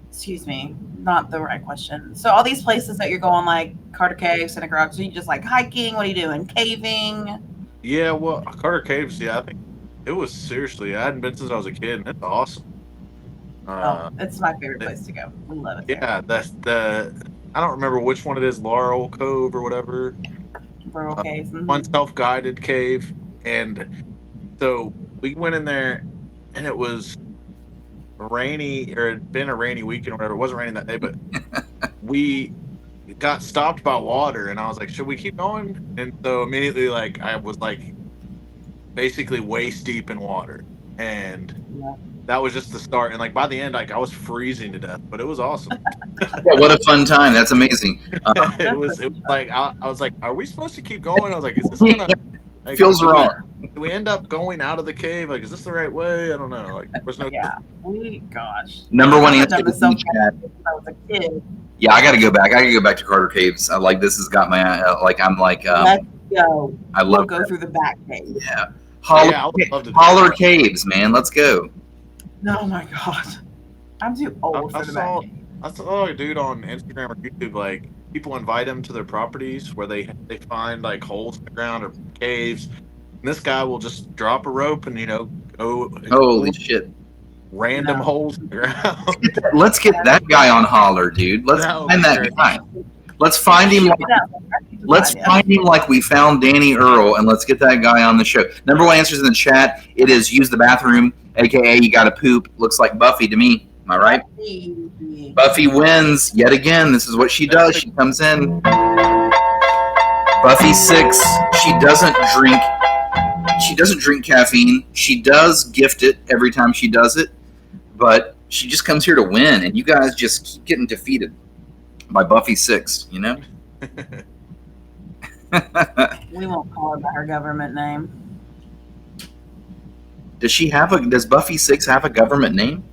excuse me, not the right question. So all these places that you're going, like Carter Cave, Santa Cruz, so you just like hiking? What are you doing? Caving? Yeah, well, Carter Caves, I think it was seriously, I hadn't been since I was a kid, and it's awesome. It's my favorite place to go. We love it. Yeah, that's I don't remember which one it is, Laurel Cove or whatever. Laurel Cave. Mm-hmm. One self-guided cave. And so we went in there, and it was rainy, or it had been a rainy weekend or whatever. It wasn't raining that day, but we got stopped by water, and I was like, should we keep going? And so immediately, like, I was like basically waist deep in water, and that was just the start. And like by the end, like I was freezing to death, but it was awesome. Yeah, what a fun time. That's amazing. It was like I was like, are we supposed to keep going? I was like, is this gonna like, feels wrong? Do we end up going out of the cave? Like, is this the right way? I don't know. Like, there was no. Yeah. Gosh. Number one I've answer done this so in much chat. since I was a kid. Yeah, I got to go back. I got to go back to Carter Caves. I like this has got my I'm like Let's go. I love We'll go through the back cave. Yeah. Holler, I would love to do Holler that. Caves, man. Let's go. Oh my god. I'm too old for the back cave. I saw a dude on Instagram or YouTube, like people invite him to their properties where they find like holes in the ground or caves. And this guy will just drop a rope and go Holy shit. random holes in the ground. Let's get that guy on Holler, dude. Let's find that guy. Let's find him. Let's find him like we found Danny Earl, and let's get that guy on the show. Number one answers in the chat. It is use the bathroom, aka you got to poop. Looks like Buffy to me. Am I right? Buffy wins yet again. This is what she does. She comes in. Buffy 6. She doesn't drink. She doesn't drink caffeine. She does gift it every time she does it, but she just comes here to win, and you guys just keep getting defeated by Buffy 6. We won't call her by her government name. Does Buffy 6 have a government name?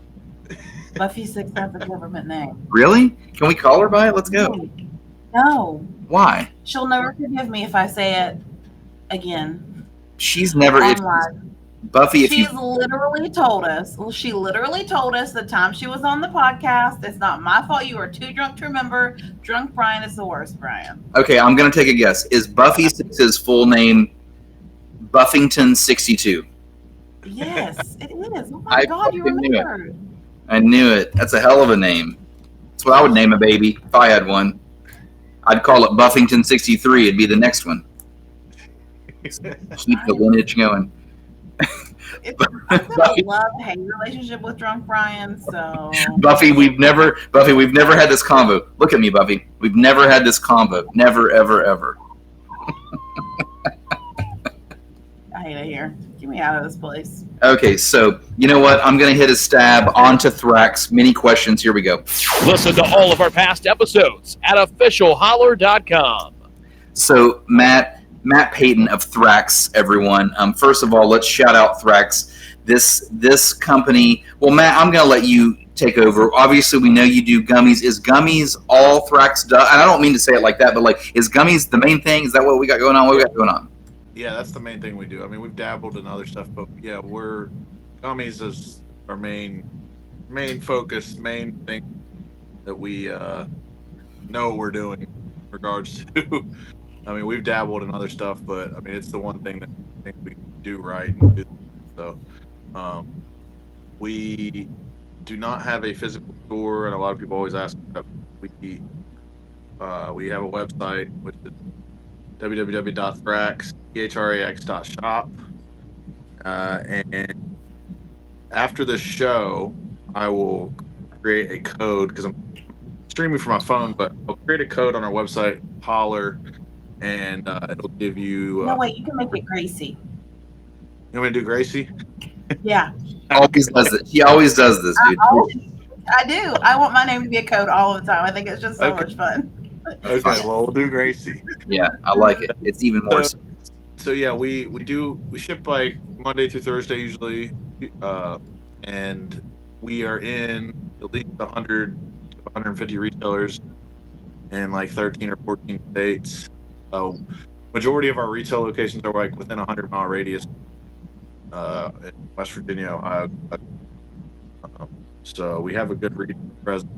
Buffy 6 has a government name. Really? Can we call her by it? Let's go. No. Why? She'll never forgive me if I say it again. She's never. Buffy, if She literally told us the time she was on the podcast, it's not my fault. You are too drunk to remember. Drunk Brian is the worst, Brian. Okay, I'm going to take a guess. Is Buffy 6's full name Buffington 62? Yes, it is. Oh my God, you remembered. I knew it. That's a hell of a name. That's what I would name a baby if I had one. I'd call it Buffington 63. It'd be the next one. Keep the lineage going. I've got a love-hate relationship with Drunk Brian, so Buffy, we've never had this combo. Look at me, Buffy. We've never had this combo. Never, ever, ever. I hate it here. Get me out of this place. Okay, so you know what? I'm going to hit a stab onto Thrax. Many questions. Here we go. Listen to all of our past episodes at officialholler.com. So Matt Payton of Thrax, everyone. First of all, let's shout out Thrax. This company. Well, Matt, I'm going to let you take over. Obviously, we know you do gummies. Is gummies all Thrax does? And I don't mean to say it like that, but like, is gummies the main thing? Is that what we got going on? What we got going on? Yeah, that's the main thing we do. I mean, we've dabbled in other stuff, but yeah, gummies is our main focus, main thing that we know we're doing in regards to. I mean, we've dabbled in other stuff, but I mean, it's the one thing that I think we do right. So, we do not have a physical store, and a lot of people always ask about we have a website, which is www.thrax.shop. And after the show, I will create a code because I'm streaming from my phone, but I'll create a code on our website, Holler, and it'll give you. No, wait, you can make it Gracie. You want me to do Gracie? Yeah. Always does it. She always does this, dude. I do. I want my name to be a code all the time. I think it's just so Okay. much fun. Okay, well, we'll do Gracie. Yeah, I like it. It's even more. So yeah, we ship like Monday through Thursday usually, and we are in at least 100 to 150 retailers in like 13 or 14 states. Majority of our retail locations are like within a 100-mile radius. In West Virginia, Ohio. So we have a good retail presence,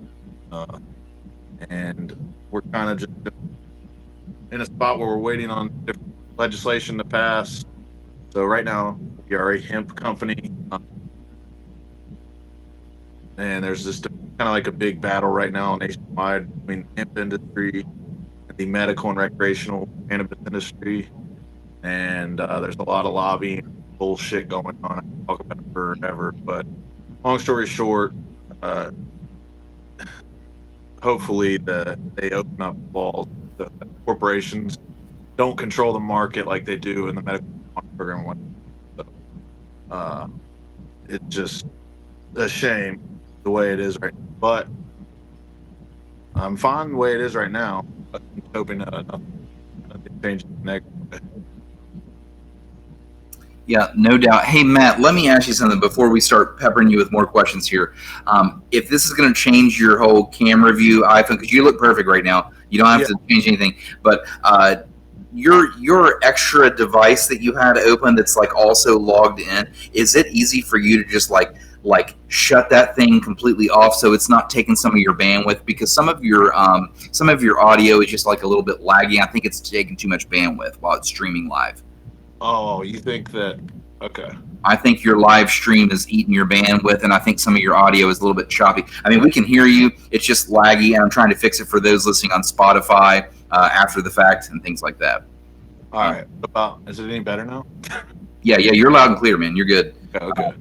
and we're kind of just in a spot where we're waiting on different legislation to pass. So right now we are a hemp company, and there's just kind of like a big battle right now nationwide between the hemp industry and the medical and recreational cannabis industry, and there's a lot of lobbying bullshit going on. I can talk about it forever, but long story short, hopefully they open up walls. The corporations don't control the market like they do in the medical program. So, it's just a shame the way it is right now. But I'm fine the way it is right now. I'm hoping nothing changes next. Yeah, no doubt. Hey, Matt, let me ask you something before we start peppering you with more questions here. If this is going to change your whole camera view, iPhone, because you look perfect right now, you don't have to change anything. But your extra device that you had open that's like also logged in, is it easy for you to just like shut that thing completely off so it's not taking some of your bandwidth? Because some of your audio is just like a little bit laggy. I think it's taking too much bandwidth while it's streaming live. Oh, you think that? Okay. I think your live stream is eating your bandwidth, and I think some of your audio is a little bit choppy. I mean, we can hear you. It's just laggy, and I'm trying to fix it for those listening on Spotify after the fact and things like that. All right. Is it any better now? Yeah, you're loud and clear, man. You're good. Okay.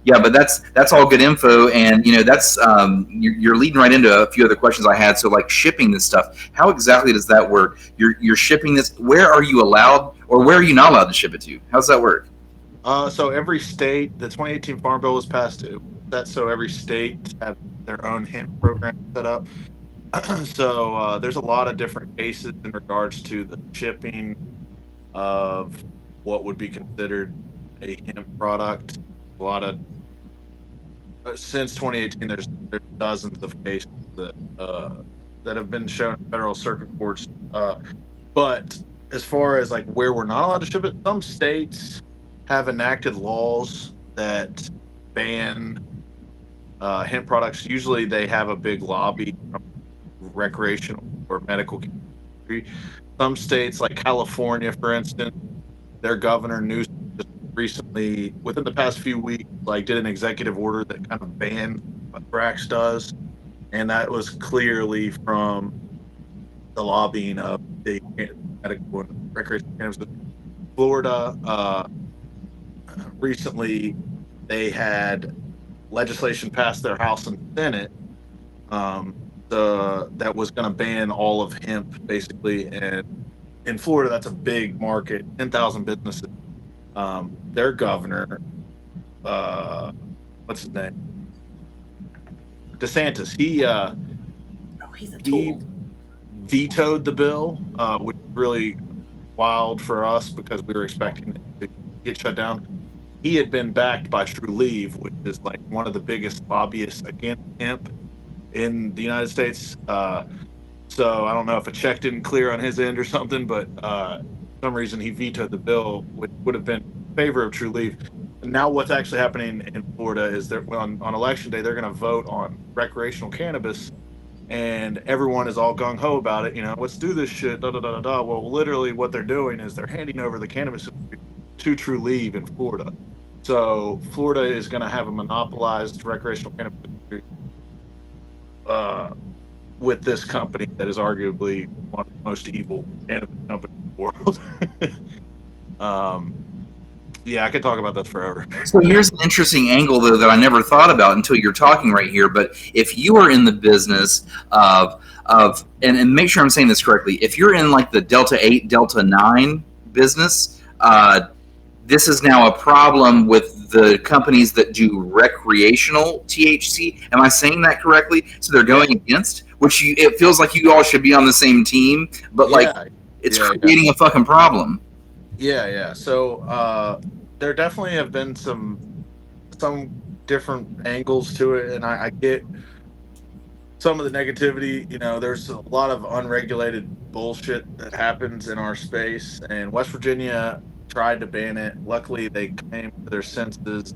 Yeah, but that's all good info, and that's you're leading right into a few other questions I had. So, like shipping this stuff, how exactly does that work? You're shipping this. Where are you allowed, or where are you not allowed to ship it to? How does that work? So every state, the 2018 Farm Bill was passed. So every state have their own hemp program set up. So there's a lot of different cases in regards to the shipping of what would be considered a hemp product. A lot of since 2018, there's dozens of cases that have been shown in federal circuit courts. But as far as like where we're not allowed to ship it, some states have enacted laws that ban hemp products. Usually, they have a big lobby from recreational or medical industry. Some states, like California, for instance, their governor Newsom recently, within the past few weeks, like did an executive order that kind of banned what Thrax does, and that was clearly from the lobbying of the medical and recreational cannabis. Florida, recently, they had legislation passed their House and Senate that was going to ban all of hemp, basically. And in Florida, that's a big market, 10,000 businesses. Their governor, what's his name? DeSantis. He's a tool. He vetoed the bill, which is really wild for us because we were expecting it to get shut down. He had been backed by True Leave, which is like one of the biggest lobbyists against hemp in the United States. So I don't know if a check didn't clear on his end or something, but for some reason he vetoed the bill, which would have been in favor of True Leave. Now what's actually happening in Florida is that on election day, they're going to vote on recreational cannabis, and everyone is all gung-ho about it. Let's do this shit, da-da-da-da-da. Well, literally what they're doing is they're handing over the cannabis to True Leave in Florida. So Florida is going to have a monopolized recreational cannabis industry, with this company that is arguably one of the most evil cannabis companies in the world. Yeah, I could talk about that forever. So here's an interesting angle, though, that I never thought about until you're talking right here. But if you are in the business of and make sure I'm saying this correctly, if you're in like the Delta 8, Delta 9 business, this is now a problem with the companies that do recreational THC. Am I saying that correctly? So they're going against, which it feels like you all should be on the same team, but it's creating a fucking problem. Yeah. So there definitely have been some different angles to it, and I get some of the negativity. You know, there's a lot of unregulated bullshit that happens in our space, and West Virginia tried to ban it. Luckily, they came to their senses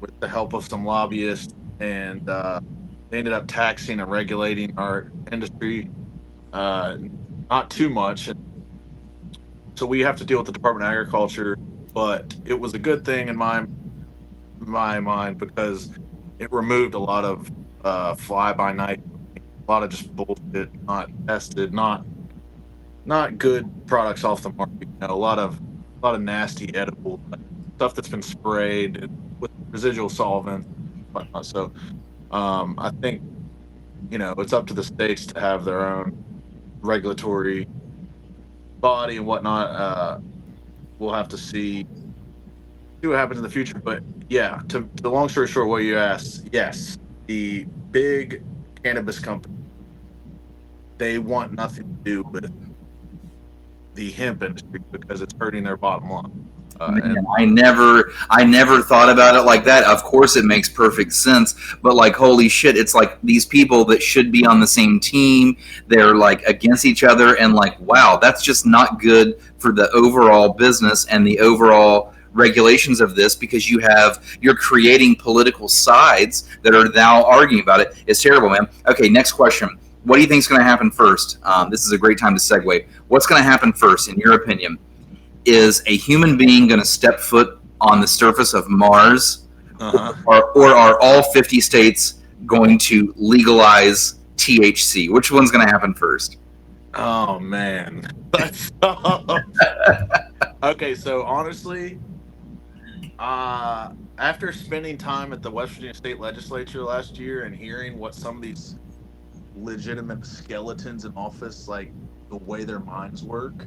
with the help of some lobbyists, and they ended up taxing and regulating our industry, not too much. So we have to deal with the Department of Agriculture, but it was a good thing in my mind because it removed a lot of fly-by-night, a lot of just bullshit, not tested, not good products off the market. You know, a lot of nasty edible stuff that's been sprayed with residual solvent, whatnot. So I think, you know, it's up to the states to have their own regulatory body and whatnot. We'll have to see what happens in the future. But yeah, to the long story short, what you asked, yes, the big cannabis company, they want nothing to do with the hemp industry because it's hurting their bottom line. Man, I never thought about it like that. Of course, it makes perfect sense, but like, holy shit, it's like these people that should be on the same team, they're like against each other, and like, wow, that's just not good for the overall business and the overall regulations of this, because you're creating political sides that are now arguing about it. It's terrible, man. Okay, next question. What do you think is going to happen first? This is a great time to segue. What's going to happen first, in your opinion? Is a human being going to step foot on the surface of Mars, or are all 50 states going to legalize THC? Which one's going to happen first? Oh man, okay. So honestly, after spending time at the West Virginia State Legislature last year and hearing what some of these legitimate skeletons in office, like the way their minds work,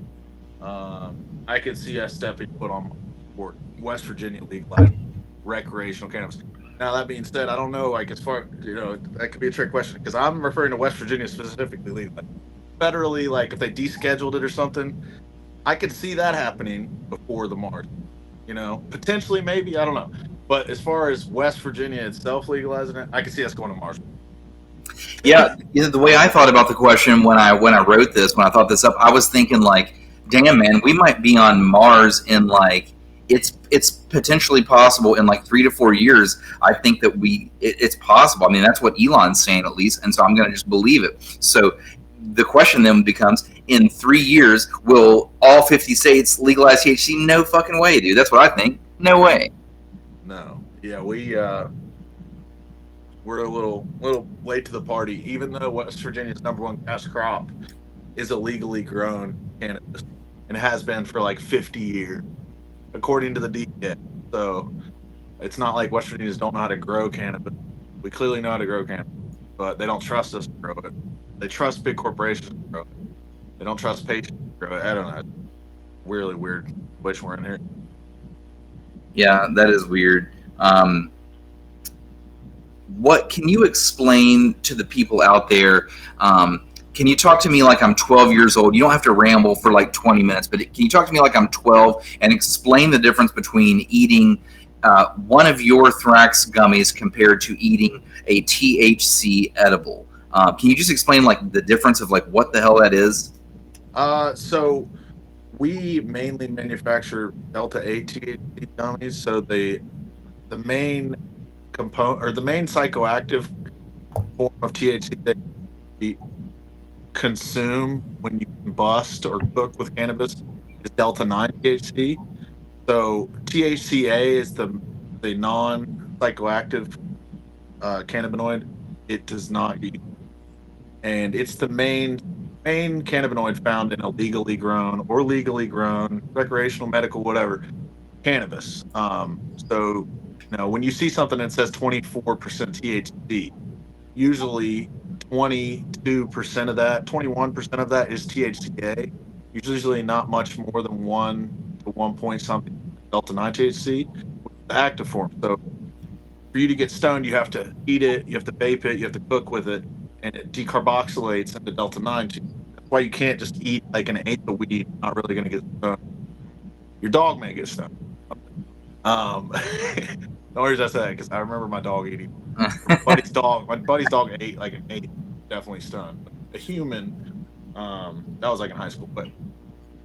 I could see us stepping foot on for West Virginia legalized recreational cannabis. Now, that being said, I don't know, like, as far, you know, that could be a trick question, because I'm referring to West Virginia specifically legalized. Federally, like, if they descheduled it or something, I could see that happening before the Mars. You know, potentially, maybe, I don't know. But as far as West Virginia itself legalizing it, I could see us going to Mars. Yeah, the way I thought about the question when I wrote this, when I thought this up, I was thinking like, damn, man, we might be on Mars in like, it's potentially possible in like 3 to 4 years. I think that it's possible. I mean, that's what Elon's saying, at least, and so I'm going to just believe it. So the question then becomes, in 3 years, will all 50 states legalize THC? No fucking way, dude. That's what I think. No way. No. Yeah, we're a little late to the party, even though West Virginia's #1 cash crop is illegally grown cannabis, and has been for like 50 years, according to the DEA. So it's not like West Virginians don't know how to grow cannabis. We clearly know how to grow cannabis, but they don't trust us to grow it. They trust big corporations to grow it. They don't trust patients to grow it. I don't know. Really weird situation we're in here. Yeah, that is weird. What can you explain to the people out there? Can you talk to me like I'm 12 years old? You don't have to ramble for like 20 minutes, but can you talk to me like I'm 12 and explain the difference between eating one of your Thrax gummies compared to eating a THC edible? Can you just explain like the difference of like what the hell that is? So we mainly manufacture Delta 8 THC gummies. So the main component, or the main psychoactive form of THC that we consume when you combust or cook with cannabis is Delta 9 THC. So THCA is the non-psychoactive cannabinoid. It does not and it's the main cannabinoid found in illegally grown or legally grown, recreational, medical, whatever, cannabis. So, when you see something that says 24% THC, usually 22% of that, 21% of that is THCA. Usually not much more than 1 to 1 point something delta 9 THC, the active form. So for you to get stoned, you have to eat it, you have to vape it, you have to cook with it, and it decarboxylates into delta 9. That's why you can't just eat like an eighth of weed. Not really going to get stoned. Your dog may get stoned. The only reason I say that because I remember my dog eating. My buddy's dog ate like an eighth, definitely stoned. A human, that was like in high school. But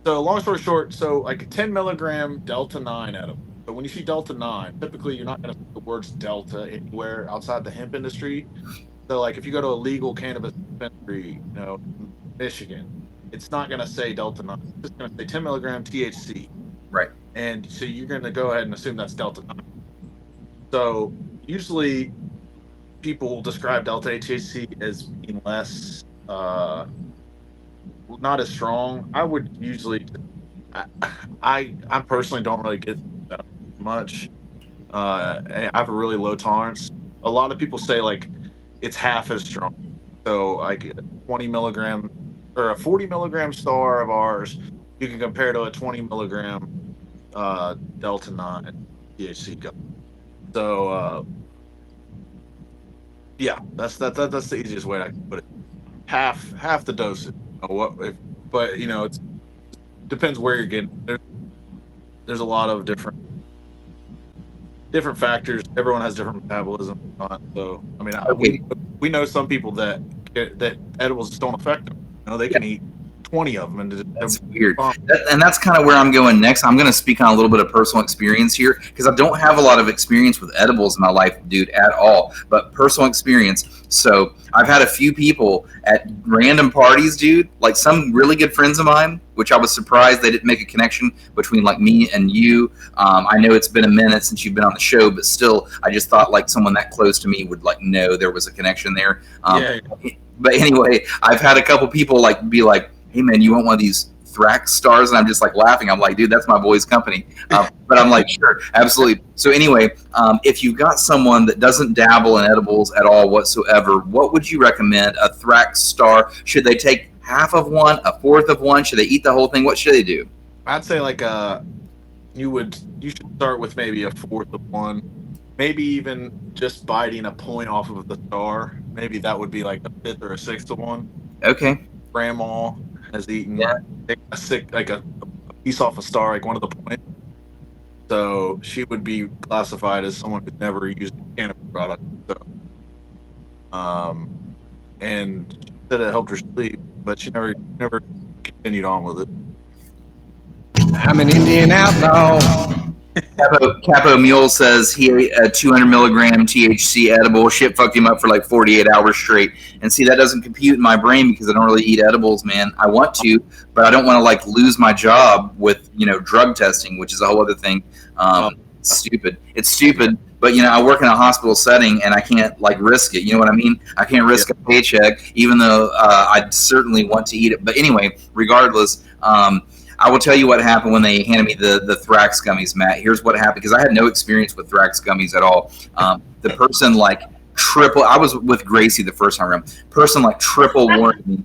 so long story short, so like a 10 milligram delta 9 edible. So when you see delta 9, typically you're not going to see the words delta anywhere outside the hemp industry. So like if you go to a legal cannabis dispensary, Michigan, it's not going to say delta 9. It's just going to say 10 milligram THC. Right. And so you're going to go ahead and assume that's delta 9. So usually people will describe delta THC as being less, not as strong. I would usually, I personally don't really get that much. I have a really low tolerance. A lot of people say like it's half as strong. So like a 20 milligram or a 40 milligram star of ours, you can compare to a 20 milligram delta 9 THC gummy. So yeah, that's the easiest way I can put it. Half the dosage. But it depends where you're getting. There's a lot of different factors. Everyone has different metabolism. So I mean, we know some people that edibles just don't affect them. They can eat 20 of them, and that's weird. And that's kind of where I'm going next. I'm going to speak on a little bit of personal experience here because I don't have a lot of experience with edibles in my life, dude, at all. But personal experience. So I've had a few people at random parties, dude, like some really good friends of mine, which I was surprised they didn't make a connection between like me and you. I know it's been a minute since you've been on the show, but still, I just thought like someone that close to me would like know there was a connection there. But anyway, I've had a couple people like be like, hey man, you want one of these Thrax stars? And I'm just like laughing. I'm like, dude, that's my boy's company. But I'm like, sure, absolutely. So anyway, if you've got someone that doesn't dabble in edibles at all whatsoever, what would you recommend? A Thrax star? Should they take half of one, a fourth of one? Should they eat the whole thing? What should they do? I'd say like you should start with maybe a fourth of one, maybe even just biting a point off of the star. Maybe that would be like a fifth or a sixth of one. Okay. Grandma has eaten a piece off a star, like one of the points. So she would be classified as someone who's never used a cannabis product. So, and she said it helped her sleep, but she never continued on with it. I'm an Indian outlaw. Capo Mule says he ate a 200 milligram THC edible. Shit fucked him up for like 48 hours straight. And see, that doesn't compute in my brain because I don't really eat edibles, man. I want to, but I don't want to like lose my job with drug testing, which is a whole other thing. Stupid. It's stupid. But I work in a hospital setting and I can't like risk it. You know what I mean? I can't risk a paycheck, even though I'd certainly want to eat it. But anyway, regardless. I will tell you what happened when they handed me the Thrax gummies, Matt. Here's what happened, because I had no experience with Thrax gummies at all. The person like I was with Gracie the first time around. Person like triple warned me.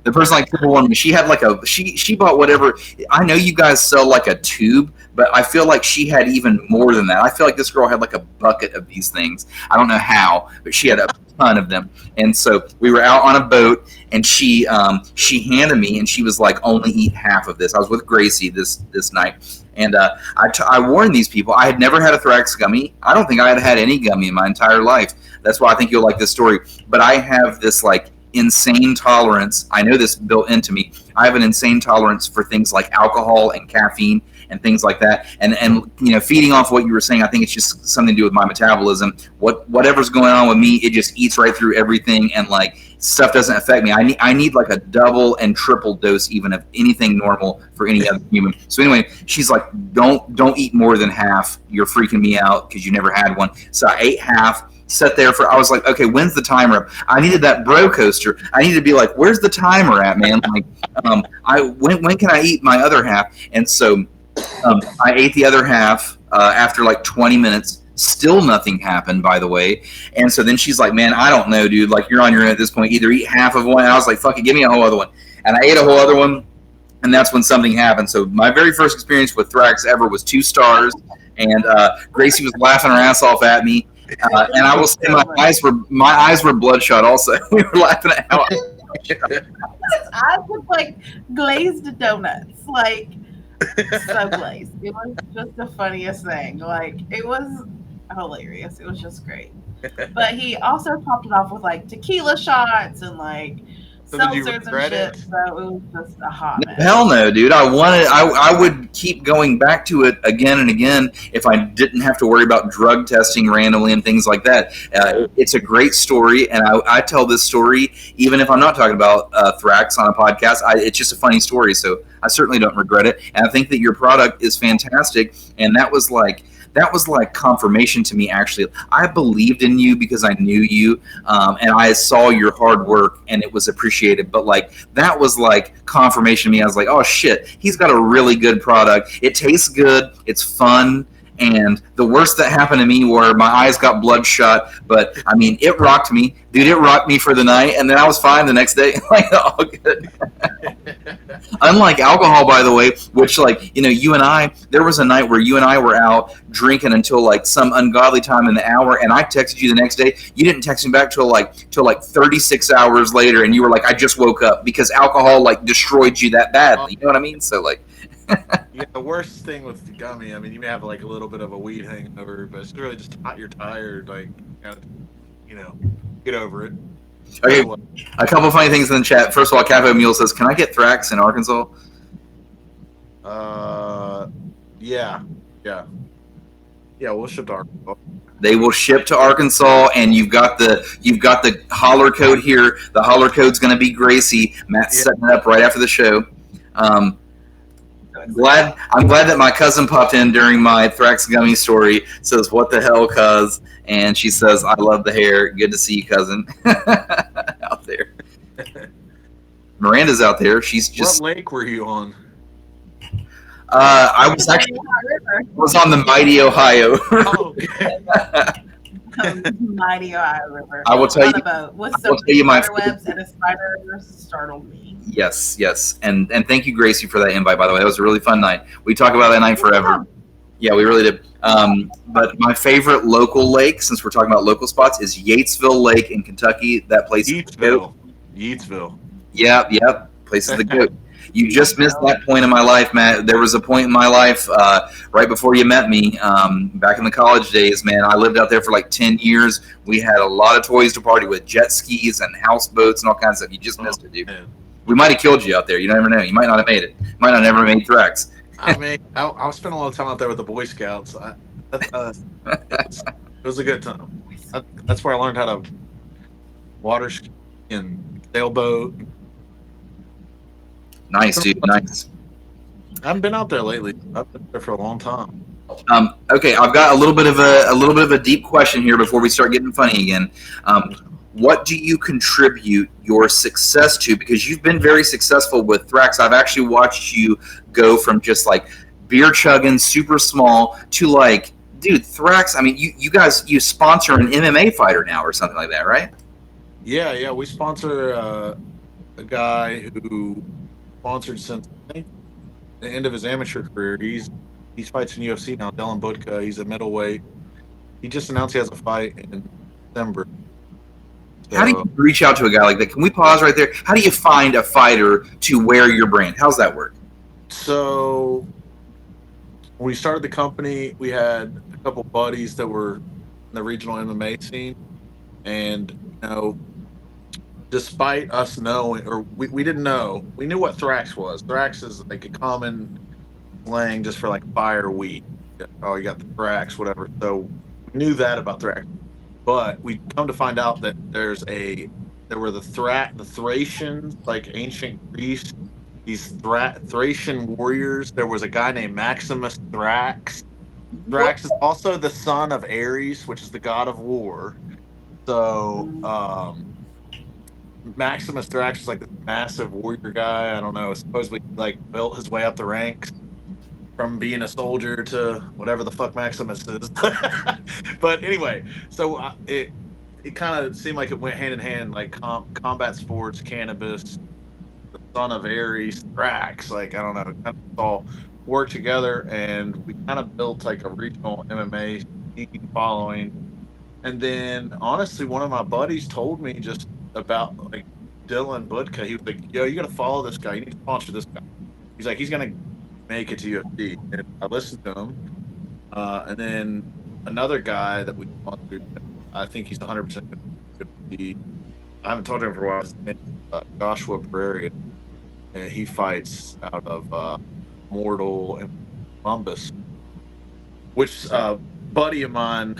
The person like triple warned me. She had like she bought whatever. I know you guys sell like a tube, but I feel like she had even more than that. I feel like this girl had like a bucket of these things. I don't know how, but she had a ton of them. And so we were out on a boat, and she handed me, and she was like, only eat half of this. I was with Gracie this night, and I warned these people. I had never had a Thrax gummy. I don't think I had had any gummy in my entire life. That's why I think you'll like this story. But I have this like insane tolerance. I know this built into me. I have an insane tolerance for things like alcohol and caffeine and things like that. And feeding off what you were saying, I think it's just something to do with my metabolism. Whatever's going on with me, it just eats right through everything. And like stuff doesn't affect me. I need like a double and triple dose even of anything normal for any other human. So anyway, she's like, don't eat more than half. You're freaking me out because you never had one. So I ate half. Sat there for. I was like, okay, when's the timer up? I needed that bro coaster. I needed to be like, where's the timer at, man? Like, when can I eat my other half? And so I ate the other half after like 20 minutes. Still nothing happened, by the way. And so then she's like, man, I don't know, dude. Like, you're on your own at this point. Either eat half of one. And I was like, fuck it, give me a whole other one. And I ate a whole other one, and that's when something happened. So my very first experience with Thrax ever was 2 stars, and Gracie was laughing her ass off at me. And I will say my eyes were bloodshot also. We were laughing at how His eyes looked like glazed donuts. Like, so glazed. It was just the funniest thing. Like, it was hilarious. It was just great. But he also topped it off with like tequila shots and like seltzers and shit. So it was just a hot mess. Hell no, dude. I would keep going back to it again and again if I didn't have to worry about drug testing randomly and things like that. It's a great story, and I tell this story even if I'm not talking about Thrax on a podcast. It's just a funny story, so I certainly don't regret it. And I think that your product is fantastic, and that was like confirmation to me. Actually, I believed in you because I knew you, and I saw your hard work, and it was appreciated. But like, that was like confirmation to me. I was like, oh shit, he's got a really good product. It tastes good. It's fun. And the worst that happened to me were my eyes got bloodshot, but I mean, it rocked me, dude. It rocked me for the night, and then I was fine the next day. Like, all good. Unlike alcohol, by the way, which, like, you know, you and I, there was a night where you and I were out drinking until like some ungodly time in the hour, and I texted you the next day. You didn't text me back till like 36 hours later, and you were like, I just woke up, because alcohol like destroyed you that badly. You know what I mean? So like. Yeah, the worst thing with the gummy, I mean, you may have like a little bit of a weed hangover, but it's really just you're tired, like, you know, get over it. Okay, a couple funny things in the chat. First of all, Capo Mule says, "Can I get Thrax in Arkansas?" Yeah. We'll ship to Arkansas. They will ship to Arkansas, and you've got the Holler code here. The Holler code's going to be Gracie. Matt's setting it up right after the show. I'm glad that my cousin popped in during my Thrax gummy story. Says, "What the hell, cuz?" And she says, "I love the hair. Good to see you, cousin." Out there. Miranda's out there. She's just. What lake were you on? I was on the mighty Ohio. Oh, okay. Mighty Ohio River. I will tell you. With some spider webs and a spider startled me. Yes, and thank you, Gracie, for that invite. By the way, that was a really fun night. We talk about that night forever. Yeah, we really did. But my favorite local lake, since we're talking about local spots, is Yatesville Lake in Kentucky. That place. Yatesville. Yep. Place is the goat. You just missed that point in my life, Matt. There was a point in my life right before you met me, back in the college days, man. I lived out there for like 10 years. We had a lot of toys to party with, jet skis and houseboats and all kinds of stuff. You just missed it, dude. Man. We might have killed you out there. You never know. You might not have made it. You might not have never made Thrax. I mean, I spent a lot of time out there with the Boy Scouts. It was a good time. That's where I learned how to water ski and sailboat. Nice, dude. Nice. I haven't been out there lately. I've been there for a long time. Okay, I've got a little bit of a deep question here before we start getting funny again. What do you contribute your success to? Because you've been very successful with Thrax. I've actually watched you go from just like beer chugging, super small, to like, dude, Thrax. I mean, you guys, you sponsor an MMA fighter now or something like that, right? Yeah. We sponsor a guy who sponsored since I think the end of his amateur career. He fights in UFC now. Dylan Budka. He's a middleweight. He just announced he has a fight in December. So, how do you reach out to a guy like that? Can we pause right there? How do you find a fighter to wear your brand? How's that work? So when we started the company, we had a couple buddies that were in the regional MMA scene, and despite us knowing, or we didn't know, we knew what Thrax was. Thrax is like a common slang just for like fire weed. Oh, you got the Thrax, whatever. So we knew that about Thrax, but we come to find out that there's there were the Thracians, like ancient Greece. These Thracian warriors. There was a guy named Maximus Thrax. Thrax is also the son of Ares, which is the god of war. So Maximus Thrax is like this massive warrior guy. I don't know. Supposedly like built his way up the ranks from being a soldier to whatever the fuck Maximus is. But anyway, so it kind of seemed like it went hand in hand, like combat sports, cannabis, the son of Ares, Thrax. Like I don't know, kind of all worked together, and we kind of built like a regional MMA scene following. And then honestly, one of my buddies told me just about like Dylan Budka. He was like, "Yo, you gotta follow this guy. You need to sponsor this guy." He's like, "He's gonna make it to UFC." And I listened to him. And then another guy that we sponsored, I think he's 100% going to be. I haven't talked to him for a while. His name is Joshua Pereira, and he fights out of Mortal and Columbus. Which buddy of mine,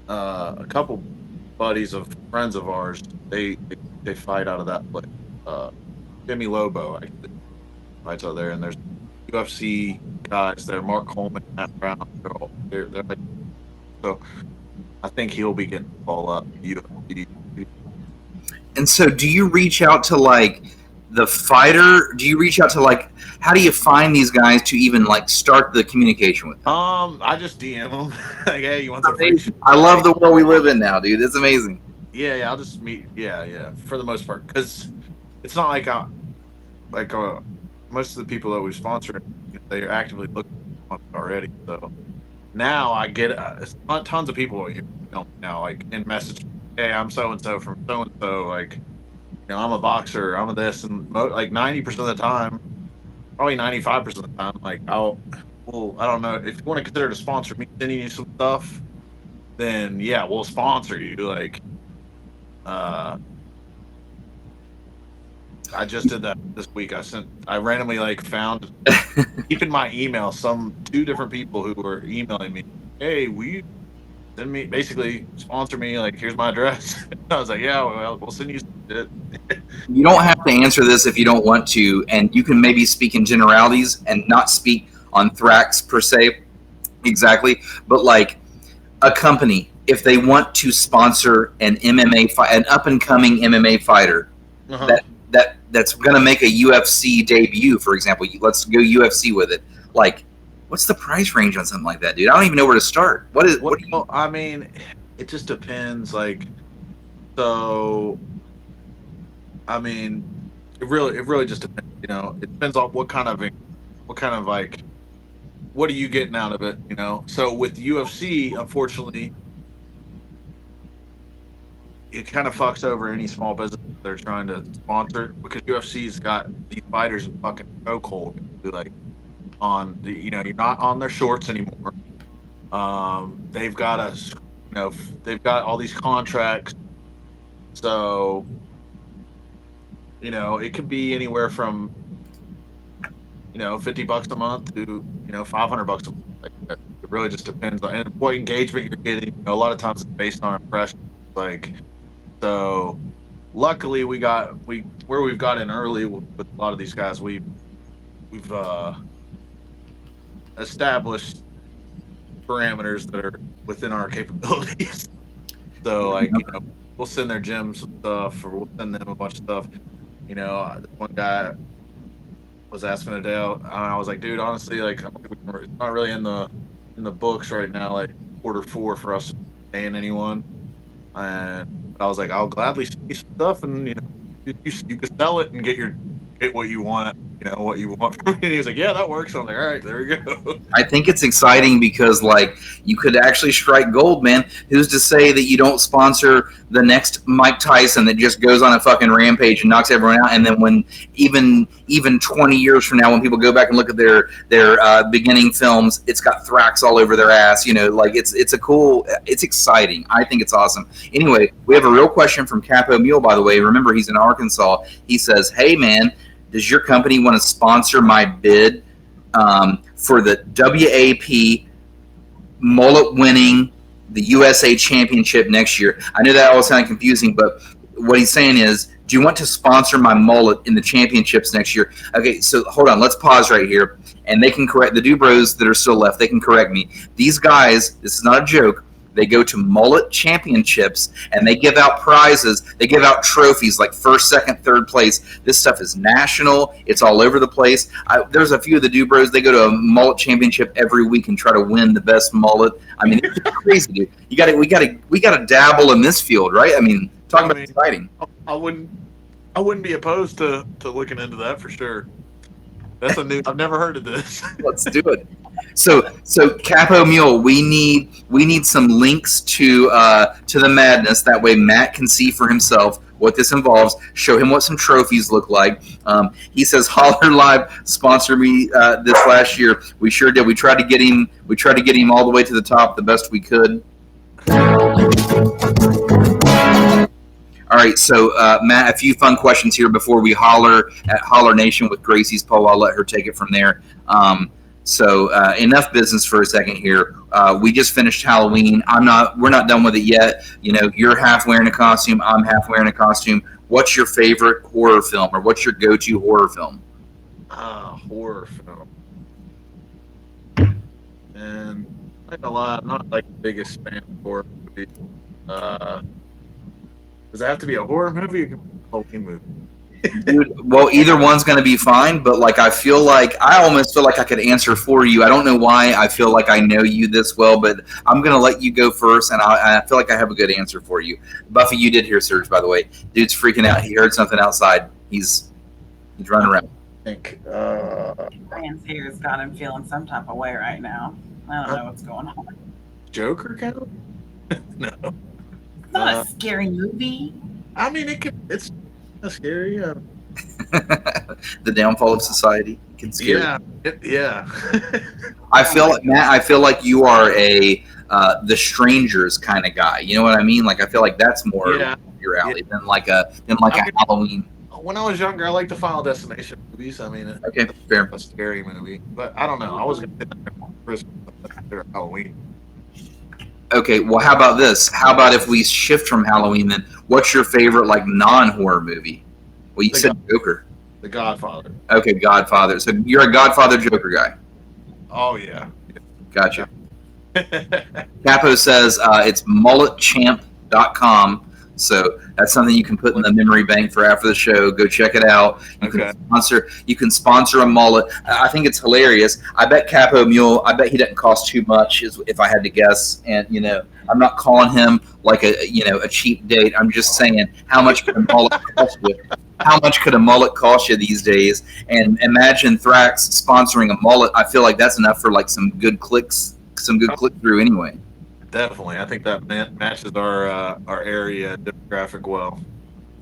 a couple buddies of friends of ours, they fight out of that place. Jimmy Lobo actually fights out there, and there's UFC guys there. Mark Coleman, Matt Brown, they're like, so I think he'll be getting the ball up. UFC. And so, do you reach out to like the fighter? Do you reach out to like? How do you find these guys to even like start the communication with them? I just DM them like, hey, you want some free shit? I love the world we live in now, dude. It's amazing. Yeah, I'll just meet. Yeah, for the most part, because it's not like most of the people that we sponsor, they're actively looking already. So now I get tons of people now, like in message, hey, I'm so and so from so and so, like, I'm a boxer, I'm a this, and like 90% of the time, probably 95% of the time, like I don't know, if you want to consider to sponsor me sending you some stuff, then yeah, we'll sponsor you. Like, I just did that this week. I randomly like found keeping my email two different people who were emailing me, hey, will you send me, basically sponsor me, like here's my address. I was like, yeah, well, we'll send you some shit. You don't have to answer this if you don't want to, and you can maybe speak in generalities and not speak on Thrax per se exactly, but like a company, if they want to sponsor an MMA an up and coming MMA fighter, that's going to make a UFC debut, for example. Let's go UFC with it. Like, what's the price range on something like that, dude? I don't even know where to start. Well, I mean, it just depends. Like, so, I mean, it really just depends. It depends on what kind of like, what are you getting out of it? So with UFC, unfortunately, it kind of fucks over any small business they're trying to sponsor, because UFC's got these fighters in fucking chokehold. Like, you're not on their shorts anymore. They've got they've got all these contracts. So, it could be anywhere from, $50 a month to, $500 a month. Like, it really just depends on what engagement you're getting. A lot of times it's based on impressions. Like, so luckily we've got in early with a lot of these guys. We've established parameters that are within our capabilities. So like, we'll send their gyms some stuff, or we'll send them a bunch of stuff. One guy was asking today, I was like, dude, honestly, like, it's not really in the books right now, like Q4 for us paying anyone. And I was like, I'll gladly see some stuff, and you can sell it and get what you want, what you want from me. And he was like, yeah, that works. I'm like, all right, there we go. I think it's exciting because, like, you could actually strike gold, man. Who's to say that you don't sponsor the next Mike Tyson that just goes on a fucking rampage and knocks everyone out? And then when even 20 years from now, when people go back and look at their beginning films, it's got Thrax all over their ass. Like, it's exciting. I think it's awesome. Anyway, we have a real question from Capo Mule, by the way. Remember, he's in Arkansas. He says, hey, man, does your company want to sponsor my bid for the WAP mullet winning the USA Championship next year? I know that all sounded confusing, but what he's saying is, do you want to sponsor my mullet in the championships next year? Okay, so hold on. Let's pause right here. And they can correct the Dubros that are still left. They can correct me. These guys, this is not a joke. They go to mullet championships and they give out prizes. They give out trophies like first, second, third place. This stuff is national. It's all over the place. There's a few of the Dubros. They go to a mullet championship every week and try to win the best mullet. I mean, it's crazy, dude. We got to dabble in this field, right? I mean, talking about exciting. I wouldn't be opposed to looking into that for sure. That's I've never heard of this. Let's do it. So Capo Mule, we need some links to the madness. That way Matt can see for himself what this involves. Show him what some trophies look like. He says Holler Live sponsored me this last year. We sure did. We tried to get him all the way to the top the best we could. All right, so Matt, a few fun questions here before we holler at Holler Nation with Gracie's poll. I'll let her take it from there. So enough business for a second here. We just finished Halloween. We're not done with it yet. You know, you're half wearing a costume. I'm half wearing a costume. What's your favorite horror film, or what's your go-to horror film? Horror film. And like a lot, not like the biggest fan of horror movies. Does it have to be a horror movie or a Halloween movie? Dude, well, either one's going to be fine, but like I almost feel like I could answer for you. I don't know why I feel like I know you this well, but I'm going to let you go first, and I feel like I have a good answer for you. Buffy, you did hear Surge, by the way. Dude's freaking out. He heard something outside. He's running around. I think Brian's hair's got him feeling some type of way right now. I don't know what's going on. Joker count? No. It's not a scary movie. I mean, it's scary. The downfall of society. It can scare you. Yeah. I feel like Matt. I feel like you are a The Strangers kind of guy. You know what I mean? Like I feel like that's more your alley than like a Halloween. When I was younger, I liked the Final Destination movies. I mean, okay, fair. A scary movie, but I don't know. I was going to Halloween. Okay, well, how about this? How about if we shift from Halloween then? What's your favorite, like, non-horror movie? Well, you said Joker. The Godfather. Okay, Godfather. So you're a Godfather Joker guy. Oh, yeah. Gotcha. Capo says it's mulletchamp.com. So that's something you can put in the memory bank for after the show. Go check it out. You can sponsor a mullet. I think it's hilarious. I bet Capo Mule, I bet he doesn't cost too much, if I had to guess. And I'm not calling him like a cheap date. I'm just saying, how much could a mullet cost you? How much could a mullet cost you these days? And imagine Thrax sponsoring a mullet. I feel like that's enough for like some good clicks, some good click through anyway. Definitely, I think that matches our area demographic well.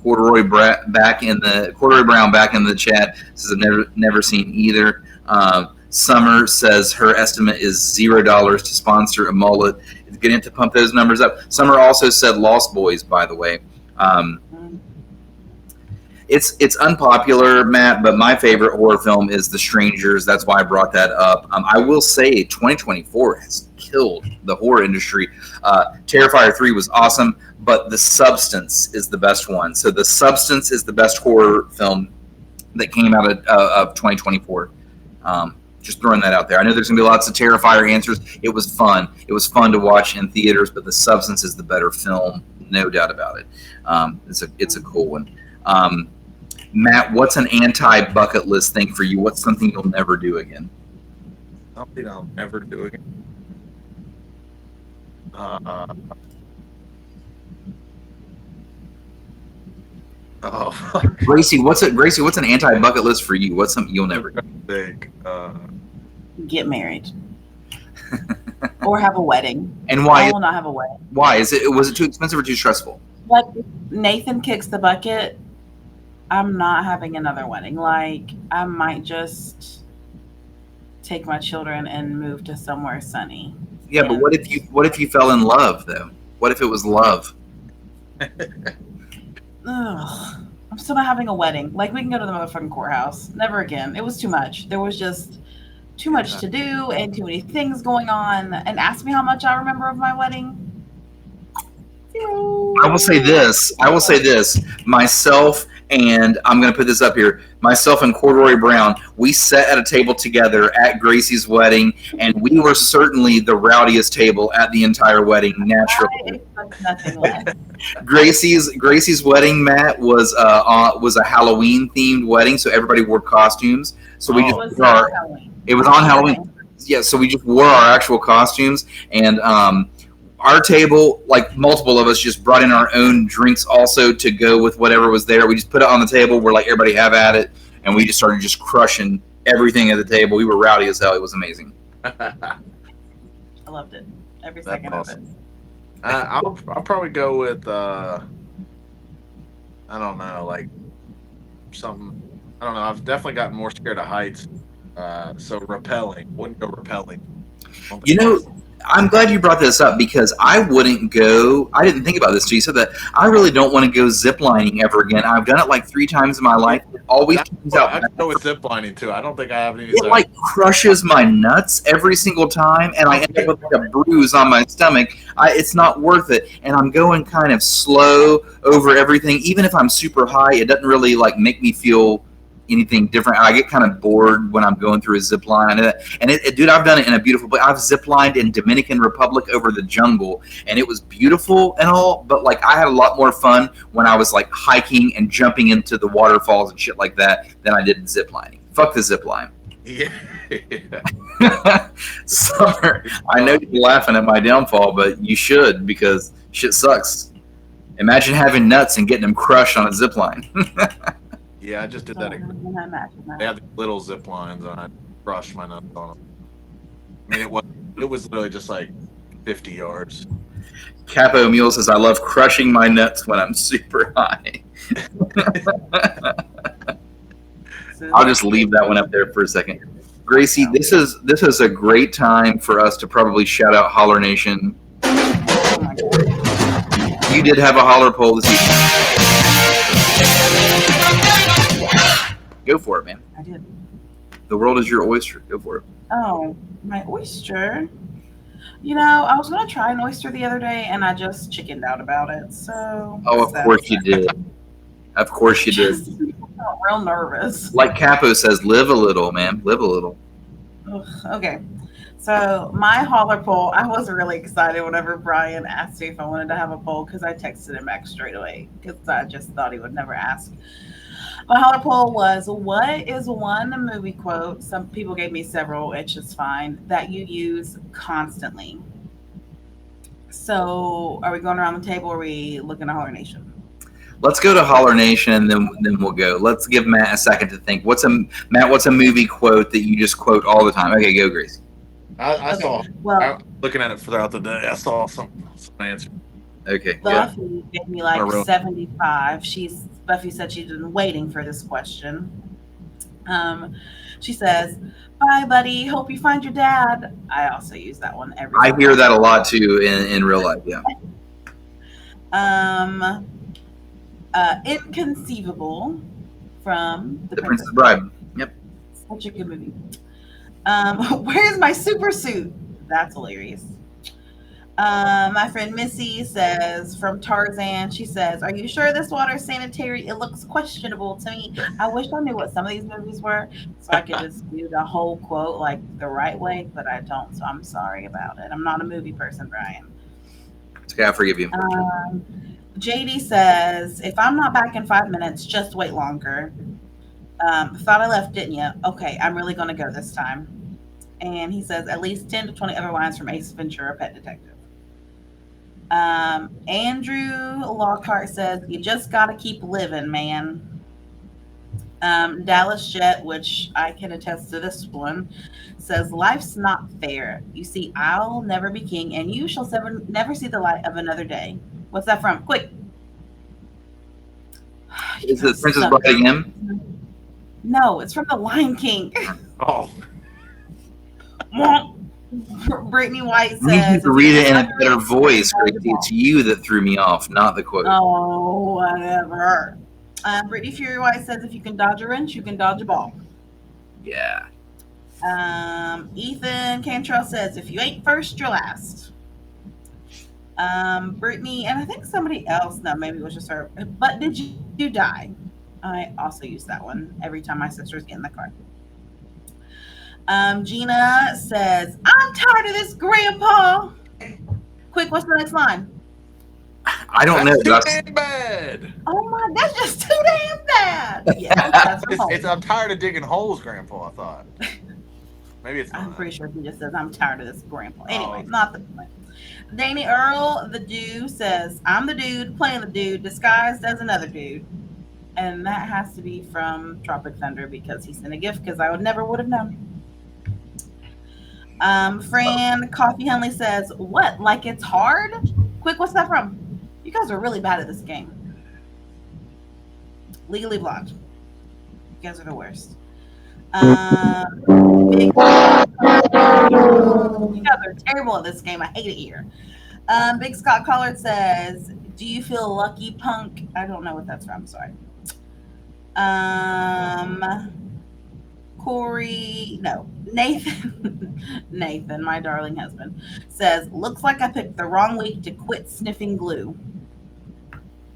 Corduroy Brown back in the chat says I've never seen either. Summer says her estimate is $0 to sponsor a mullet. It's getting to pump those numbers up. Summer also said Lost Boys, by the way. It's unpopular, Matt, but my favorite horror film is The Strangers. That's why I brought that up. I will say 2024 has killed the horror industry. Terrifier 3 was awesome, but The Substance is the best one. So The Substance is the best horror film that came out of 2024. Just throwing that out there. I know there's going to be lots of Terrifier answers. It was fun. It was fun to watch in theaters, but The Substance is the better film, no doubt about it. It's a cool one. Matt, what's an anti-bucket list thing for you? What's something you'll never do again? Something I'll never do again. Gracie, what's an anti-bucket list for you? What's something you'll never do? Get married. Or have a wedding. And why? I will not have a wedding. Why? Was it too expensive or too stressful? Like, Nathan kicks the bucket, I'm not having another wedding. Like, I might just take my children and move to somewhere sunny. Yeah, but what if you fell in love though? What if it was love? Ugh. I'm still not having a wedding. Like, we can go to the motherfucking courthouse. Never again. It was too much. There was just too much to do and too many things going on. And ask me how much I remember of my wedding. I will say this. Myself and I'm going to put this up here. Myself and Corduroy Brown, we sat at a table together at Gracie's wedding, and we were certainly the rowdiest table at the entire wedding. Naturally, I expect nothing less. Gracie's wedding, Matt, was a Halloween themed wedding, so everybody wore costumes. So we It just was wore on Halloween. it was on Halloween. Yeah, so we just wore our actual costumes, and our table, like multiple of us, just brought in our own drinks also to go with whatever was there. We just put it on the table. We're like, everybody have at it, and we just started just crushing everything at the table. We were rowdy as hell. It was amazing. I loved it. Every That's second awesome. of it. I'll probably go with I don't know, like something. I don't know. I've definitely gotten more scared of heights. So rappelling. Wouldn't go rappelling. You know, I'm glad you brought this up because I wouldn't go. I didn't think about this till you said that. I really don't want to go ziplining ever again. I've done it like 3 times in my life. It always comes out. I go with ziplining too. I don't think I have any. It like crushes my nuts every single time, and I end up with like a bruise on my stomach. It's not worth it, and I'm going kind of slow over everything. Even if I'm super high, it doesn't really like make me feel anything different. I get kind of bored when I'm going through a zip line, and dude, I've done it in a beautiful place. I've zip lined in Dominican Republic over the jungle, and it was beautiful and all, but like I had a lot more fun when I was like hiking and jumping into the waterfalls and shit like that than I did zip lining. Fuck the zip line. Yeah. Summer, I know you're laughing at my downfall, but you should because shit sucks. Imagine having nuts and getting them crushed on a zip line. Yeah, I just did that. They have the little zip lines, and I crushed my nuts on them. I mean, it was literally just like 50 yards. Capo Mule says, "I love crushing my nuts when I'm super high." I'll just leave that one up there for a second. Gracie, this is a great time for us to probably shout out Holler Nation. You did have a holler poll this evening. Go for it, man. I did. The world is your oyster. Go for it. Oh, my oyster. You know, I was going to try an oyster the other day, and I just chickened out about it. So. Oh, of course you did. Of course you did. I felt real nervous. Like Capo says, live a little, man. Live a little. Ugh, okay. So my holler poll, I was really excited whenever Brian asked me if I wanted to have a poll because I texted him back straight away because I just thought he would never ask. My holler poll was, what is one movie quote, some people gave me several, which is fine, that you use constantly? So are we going around the table or are we looking at Holler Nation? Let's go to Holler Nation and then we'll go. Let's give Matt a second to think. What's a movie quote that you just quote all the time? Okay, go, Grace. I saw. Well, looking at it throughout the day, I saw some answer. Okay. Yeah. Buffy gave me like 75. Buffy said she's been waiting for this question. She says, "Bye, buddy. Hope you find your dad." I also use that one every I time. hear that a lot too in real life. Yeah. Inconceivable from The Princess Bride. Yep. Such a good movie. Where's my super suit? That's hilarious. My friend Missy says from Tarzan, she says, "Are you sure this water is sanitary? It looks questionable to me." I wish I knew what some of these movies were so I could just do the whole quote like the right way, but I don't, so I'm sorry about it. I'm not a movie person, Brian. It's okay, I forgive you. JD says, "If I'm not back in 5 minutes, just wait longer." Thought I left, didn't you? Okay, I'm really going to go this time. And he says, at least 10 to 20 other lines from Ace Ventura, Pet Detective. Andrew Lockhart says, "You just got to keep living, man." Dallas Jet, which I can attest to this one, says, "Life's not fair. You see, I'll never be king, and you shall never see the light of another day." What's that from? Quick. Is it Princess Bride again? No, it's from The Lion King. Oh. Brittany White says, You need to read it in a better voice, Gracie. It's you that threw me off, not the quote. Oh, whatever. Brittany Fury White says, "If you can dodge a wrench, you can dodge a ball." Yeah. Ethan Cantrell says, "If you ain't first, you're last." Brittany, and I think somebody else. No, maybe it was just her. But did you die? I also use that one every time my sisters get in the car. Gina says, "I'm tired of this, Grandpa." Quick, what's the next line? I don't know. That's but I- too damn bad. Oh my, that's just too damn bad. Yeah, that's from home. I'm tired of digging holes, Grandpa. I thought. Maybe it's not. I'm pretty sure he just says, "I'm tired of this, Grandpa." Anyway, Oh. not the point. Danny Earl, the dude, says, "I'm the dude playing the dude disguised as another dude." And that has to be from Tropic Thunder because he sent a gift because I would have known. Fran Coffee Henley says, "What? Like it's hard?" Quick, what's that from? You guys are really bad at this game. Legally Blonde. You guys are the worst. Big, you guys are terrible at this game. I hate it here. Big Scott Collard says, "Do you feel lucky, punk?" I don't know what that's from. Sorry. Corey, no, Nathan, my darling husband, says, "Looks like I picked the wrong week to quit sniffing glue."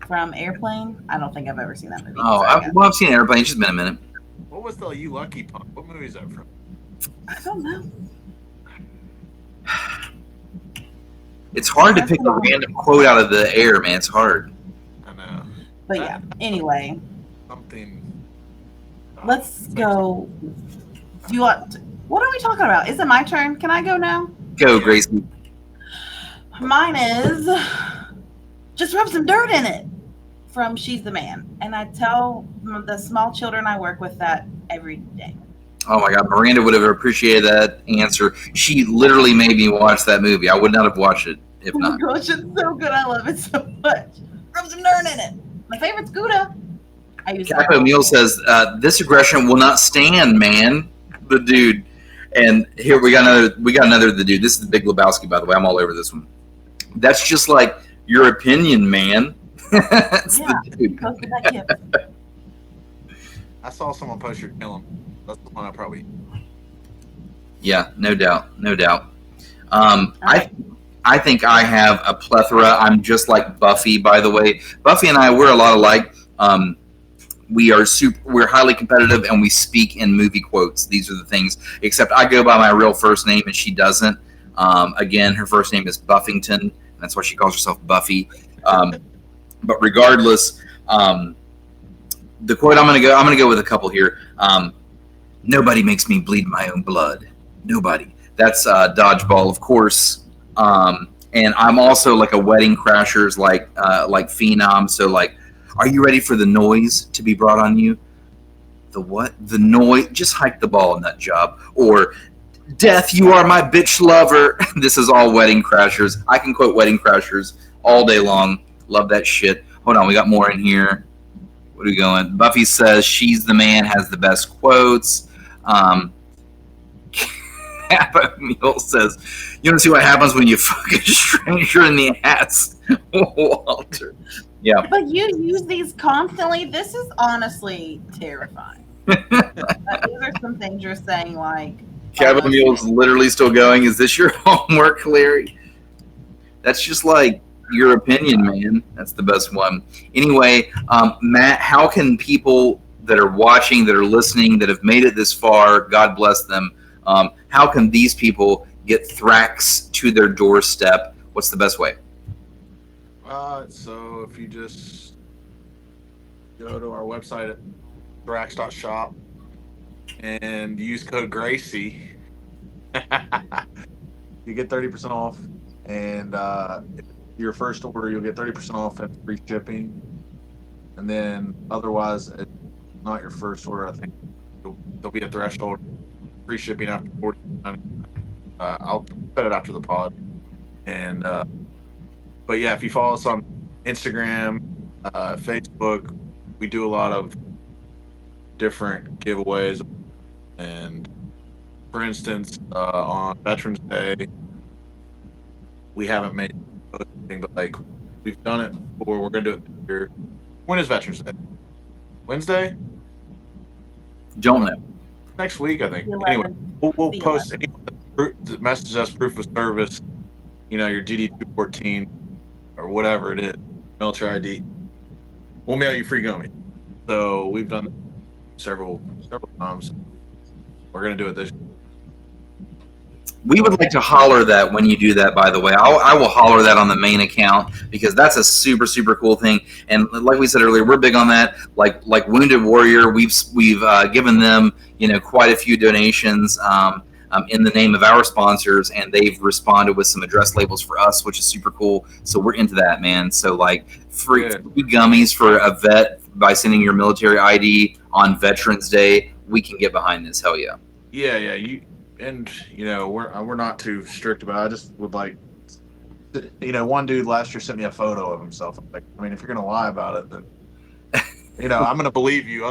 From Airplane. I don't think I've ever seen that movie. Oh, Sorry, guys. I've seen Airplane. It's just been a minute. What was the You Lucky Punk? What movie is that from? I don't know. It's hard to pick a random quote out of the air, man. It's hard. I know. But yeah, anyway, Something. let's go. Do you want? What are we talking about? Is it my turn? Can I go now? Go, Gracie. Mine is just rub some dirt in it from She's the Man. And I tell the small children I work with that every day. Oh my God, Miranda would have appreciated that answer. She literally made me watch that movie. I would not have watched it if Oh my not. gosh, it's so good. I love it so much. Rub some dirt in it. My favorite's Gouda. I use that. Capo Mule says, "This aggression will not stand, man." The dude, and here we got another. The dude. This is the Big Lebowski, by the way. I'm all over this one. That's just like your opinion, man. That's Yeah. the dude. Posted that gift. I saw someone post your kill him. That's the one I probably. Yeah, no doubt. I think I have a plethora. I'm just like Buffy, by the way. Buffy and I, we're a lot alike. We're highly competitive, and we speak in movie quotes. These are the things. Except I go by my real first name, and she doesn't. Again, her first name is Buffington. That's why she calls herself Buffy. But regardless, the quote I'm gonna go with a couple here. Nobody makes me bleed my own blood. Nobody. That's Dodgeball, of course. And I'm also like a Wedding Crashers, like phenom. So like, are you ready for the noise to be brought on you? The what? The noise. Just hike the ball, nut job. Or death, you are my bitch lover. This is all Wedding Crashers. I can quote Wedding Crashers all day long. Love that shit. Hold on, we got more in here. What are we going? Buffy says She's the Man has the best quotes. Kappa Mule says, "You want to see what happens when you fuck a stranger in the ass?" Walter. Yeah. But you use these constantly. This is honestly terrifying. These are some things you're saying, like. Kappa Mule's literally still going. Is this your homework, Larry? That's just like your opinion, man. That's the best one. Anyway, Matt, how can people that are watching, that are listening, that have made it this far, God bless them, how can these people get Thrax to their doorstep? What's the best way? So if you just go to our website at thrax.shop and use code Gracie, you get 30% off. And your first order, you'll get 30% off and free shipping. And then otherwise, it's not your first order. I think there'll be a threshold free shipping after 40. I'll put it after the pod. And but yeah, if you follow us on Instagram, Facebook, we do a lot of different giveaways. And for instance, on Veterans Day, we haven't made anything, but like we've done it before. We're gonna do it here. When is Veterans Day? Wednesday? Don't know. Next week, I think. 11. Anyway, we'll The post anyone that messages us proof of service. You know, your DD 214 or whatever it is, military ID, we'll mail you free gummy. So we've done several times. We're gonna do it this year. We would like to holler that when you do that, by the way. I will holler that on the main account because that's a super, super cool thing. And like we said earlier, we're big on that. Like Wounded Warrior, we've given them, quite a few donations in the name of our sponsors, and they've responded with some address labels for us, which is super cool. So we're into that, man. So like free gummies for a vet by sending your military ID on Veterans Day, we can get behind this. Hell yeah. Yeah. We're not too strict about it. I just would like, one dude last year sent me a photo of himself. Like, I mean, if you're gonna lie about it, then I'm gonna believe you.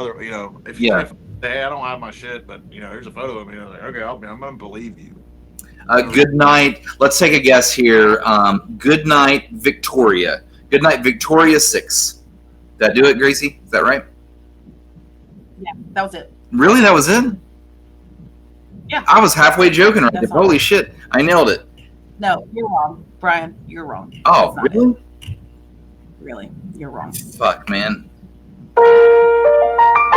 If you say, hey, I don't have my shit, but here's a photo of me. I'm like, okay, I'm gonna believe you. Good night. Let's take a guess here. Good night, Victoria. Good night, Victoria 6. Did that do it, Gracie? Is that right? Yeah, that was it. Really? That was it? Yeah. I was halfway joking right there. Holy shit. I nailed it. No, you're wrong. Brian, you're wrong. Oh, really? It. Really? You're wrong. Fuck, man. Oh,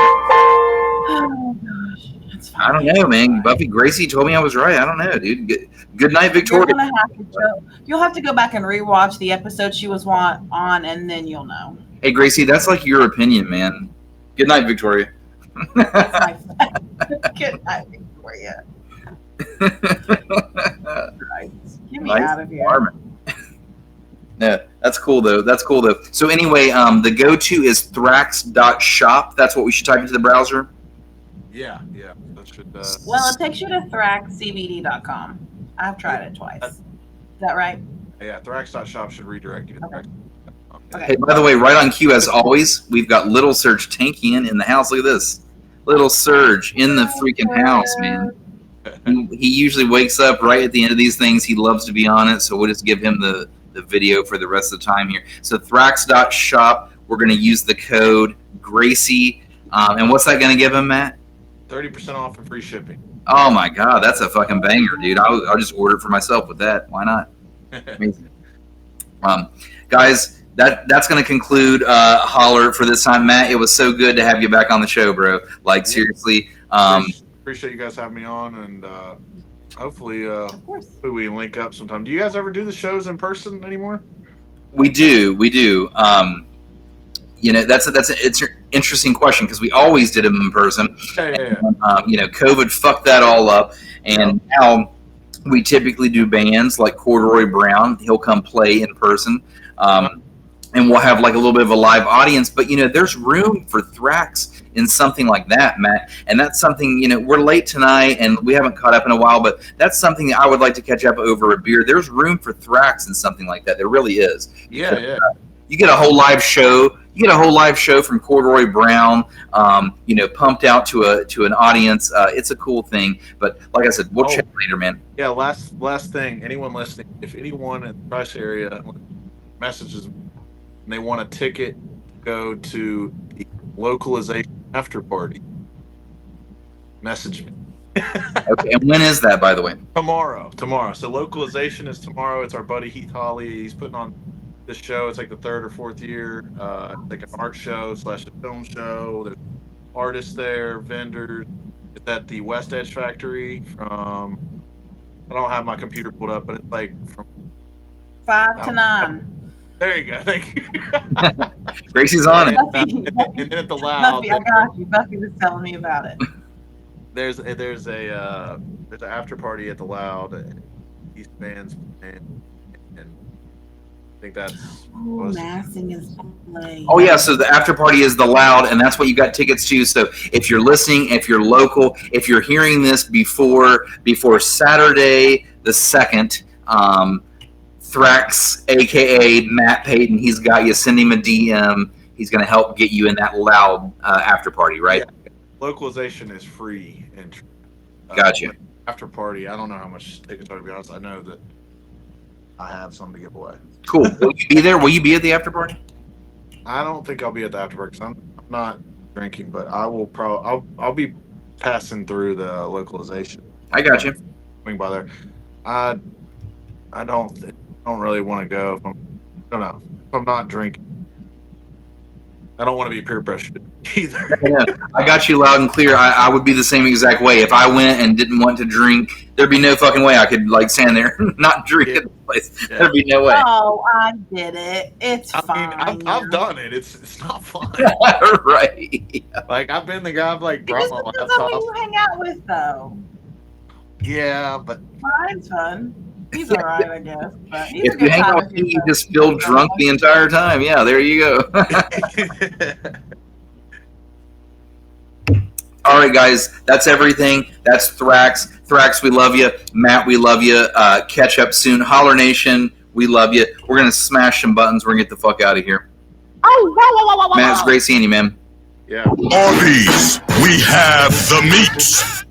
gosh. It's fine. I don't know, man. Buffy Gracie told me I was right. I don't know, dude. Good night, Victoria. You'll have to go back and rewatch the episode she was on, and then you'll know. Hey, Gracie, that's like your opinion, man. Good night, Victoria. That's my Good night, Victoria. Right. Get me out of here. No, that's cool though. So anyway, the go-to is thrax.shop. That's what we should type into the browser. Yeah. That should. Well, it takes you to thraxcbd.com. I've tried it twice. Is that right? Yeah, thrax.shop should redirect you to Thrax. Okay. Hey, by the way, right on cue as always, we've got Little Surge Tankian in the house. Look at this. Little Surge in the freaking house, man. He usually wakes up right at the end of these things. He loves to be on it, so we'll just give him the video for the rest of the time here. So thrax.shop, we're going to use the code Gracie. And what's that going to give him, Matt? 30% off and free shipping. Oh my God, that's a fucking banger, dude. I'll just order it for myself with that. Why not? Amazing. Guys, that's going to conclude Holler for this time. Matt, it was so good to have you back on the show, bro. Like, seriously. Appreciate you guys having me on, and hopefully we link up sometime. Do you guys ever do the shows in person anymore? We do. That's it's an interesting question because we always did them in person. Yeah. COVID fucked that all up, and now we typically do bands like Corduroy Brown. He'll come play in person, and we'll have like a little bit of a live audience. But there's room for Thrax in something like that, Matt. And that's something, we're late tonight and we haven't caught up in a while, but that's something that I would like to catch up over a beer. There's room for Thrax in something like that. There really is. Yeah. You get a whole live show. You get a whole live show from Corduroy Brown, pumped out to an audience. It's a cool thing. But like I said, we'll chat later, man. Yeah, last thing. Anyone listening, if anyone in the Price area messages and they want a ticket to go to the localization after party, message me. Okay, and when is that, by the way? Tomorrow. So localization is tomorrow. It's our buddy Heath Holly. He's putting on this show. It's like the 3rd or 4th year. Like an art show / a film show. There's artists there, vendors. It's at the West Edge Factory from, I don't have my computer pulled up, but it's like from 5 to 9. There you go. Thank you. Gracie's on it. And then at the Loud. Buffy, I got you. Buffy was telling me about it. There's an after party at the Loud. East Band's and I think that's. Massing is playing. Oh yeah, so the after party is the Loud, and that's what you got tickets to. So if you're listening, if you're local, if you're hearing this before Saturday the 2nd, Thrax, aka Matt Payton, he's got you. Send him a DM. He's going to help get you in that Loud after party, right? Yeah. Localization is free entry. Gotcha. After party, I don't know how much tickets are, to be honest. I know that I have some to give away. Cool. Will you be there? Will you be at the after party? I don't think I'll be at the after party because I'm not drinking, but I will I'll be passing through the localization. I got you. Swing by there. I don't really want to go if I'm I don't know. If I'm not drinking, I don't want to be peer pressured either. Yeah, I got you loud and clear. I would be the same exact way. If I went and didn't want to drink, there'd be no fucking way I could like stand there and not drink at the place. Yeah. There'd be no way. Oh, I did it. It's I fine. mean, I've done it. It's not fun. Right. Like I've been the guy I've like It brought just my depends on who laptop. you hang out with, though. Yeah, but Mine's fun. He's all right, I guess. But he's a If you good hang time out if with me, he's you a- just feel drunk the entire time. Yeah, there you go. All right, guys, that's everything. That's Thrax. Thrax, we love you. Matt, we love you. Catch up soon. Holler Nation, we love you. We're going to smash some buttons. We're going to get the fuck out of here. Matt, it's great seeing you, man. yeah. Arby's, we have the meats.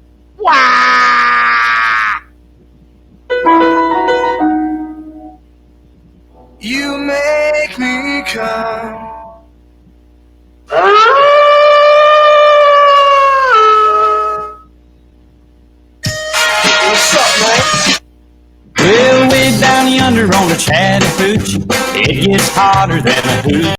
You make me come. What's up, man? Well, way down yonder on the Chattahoochee, it gets hotter than a hoochie.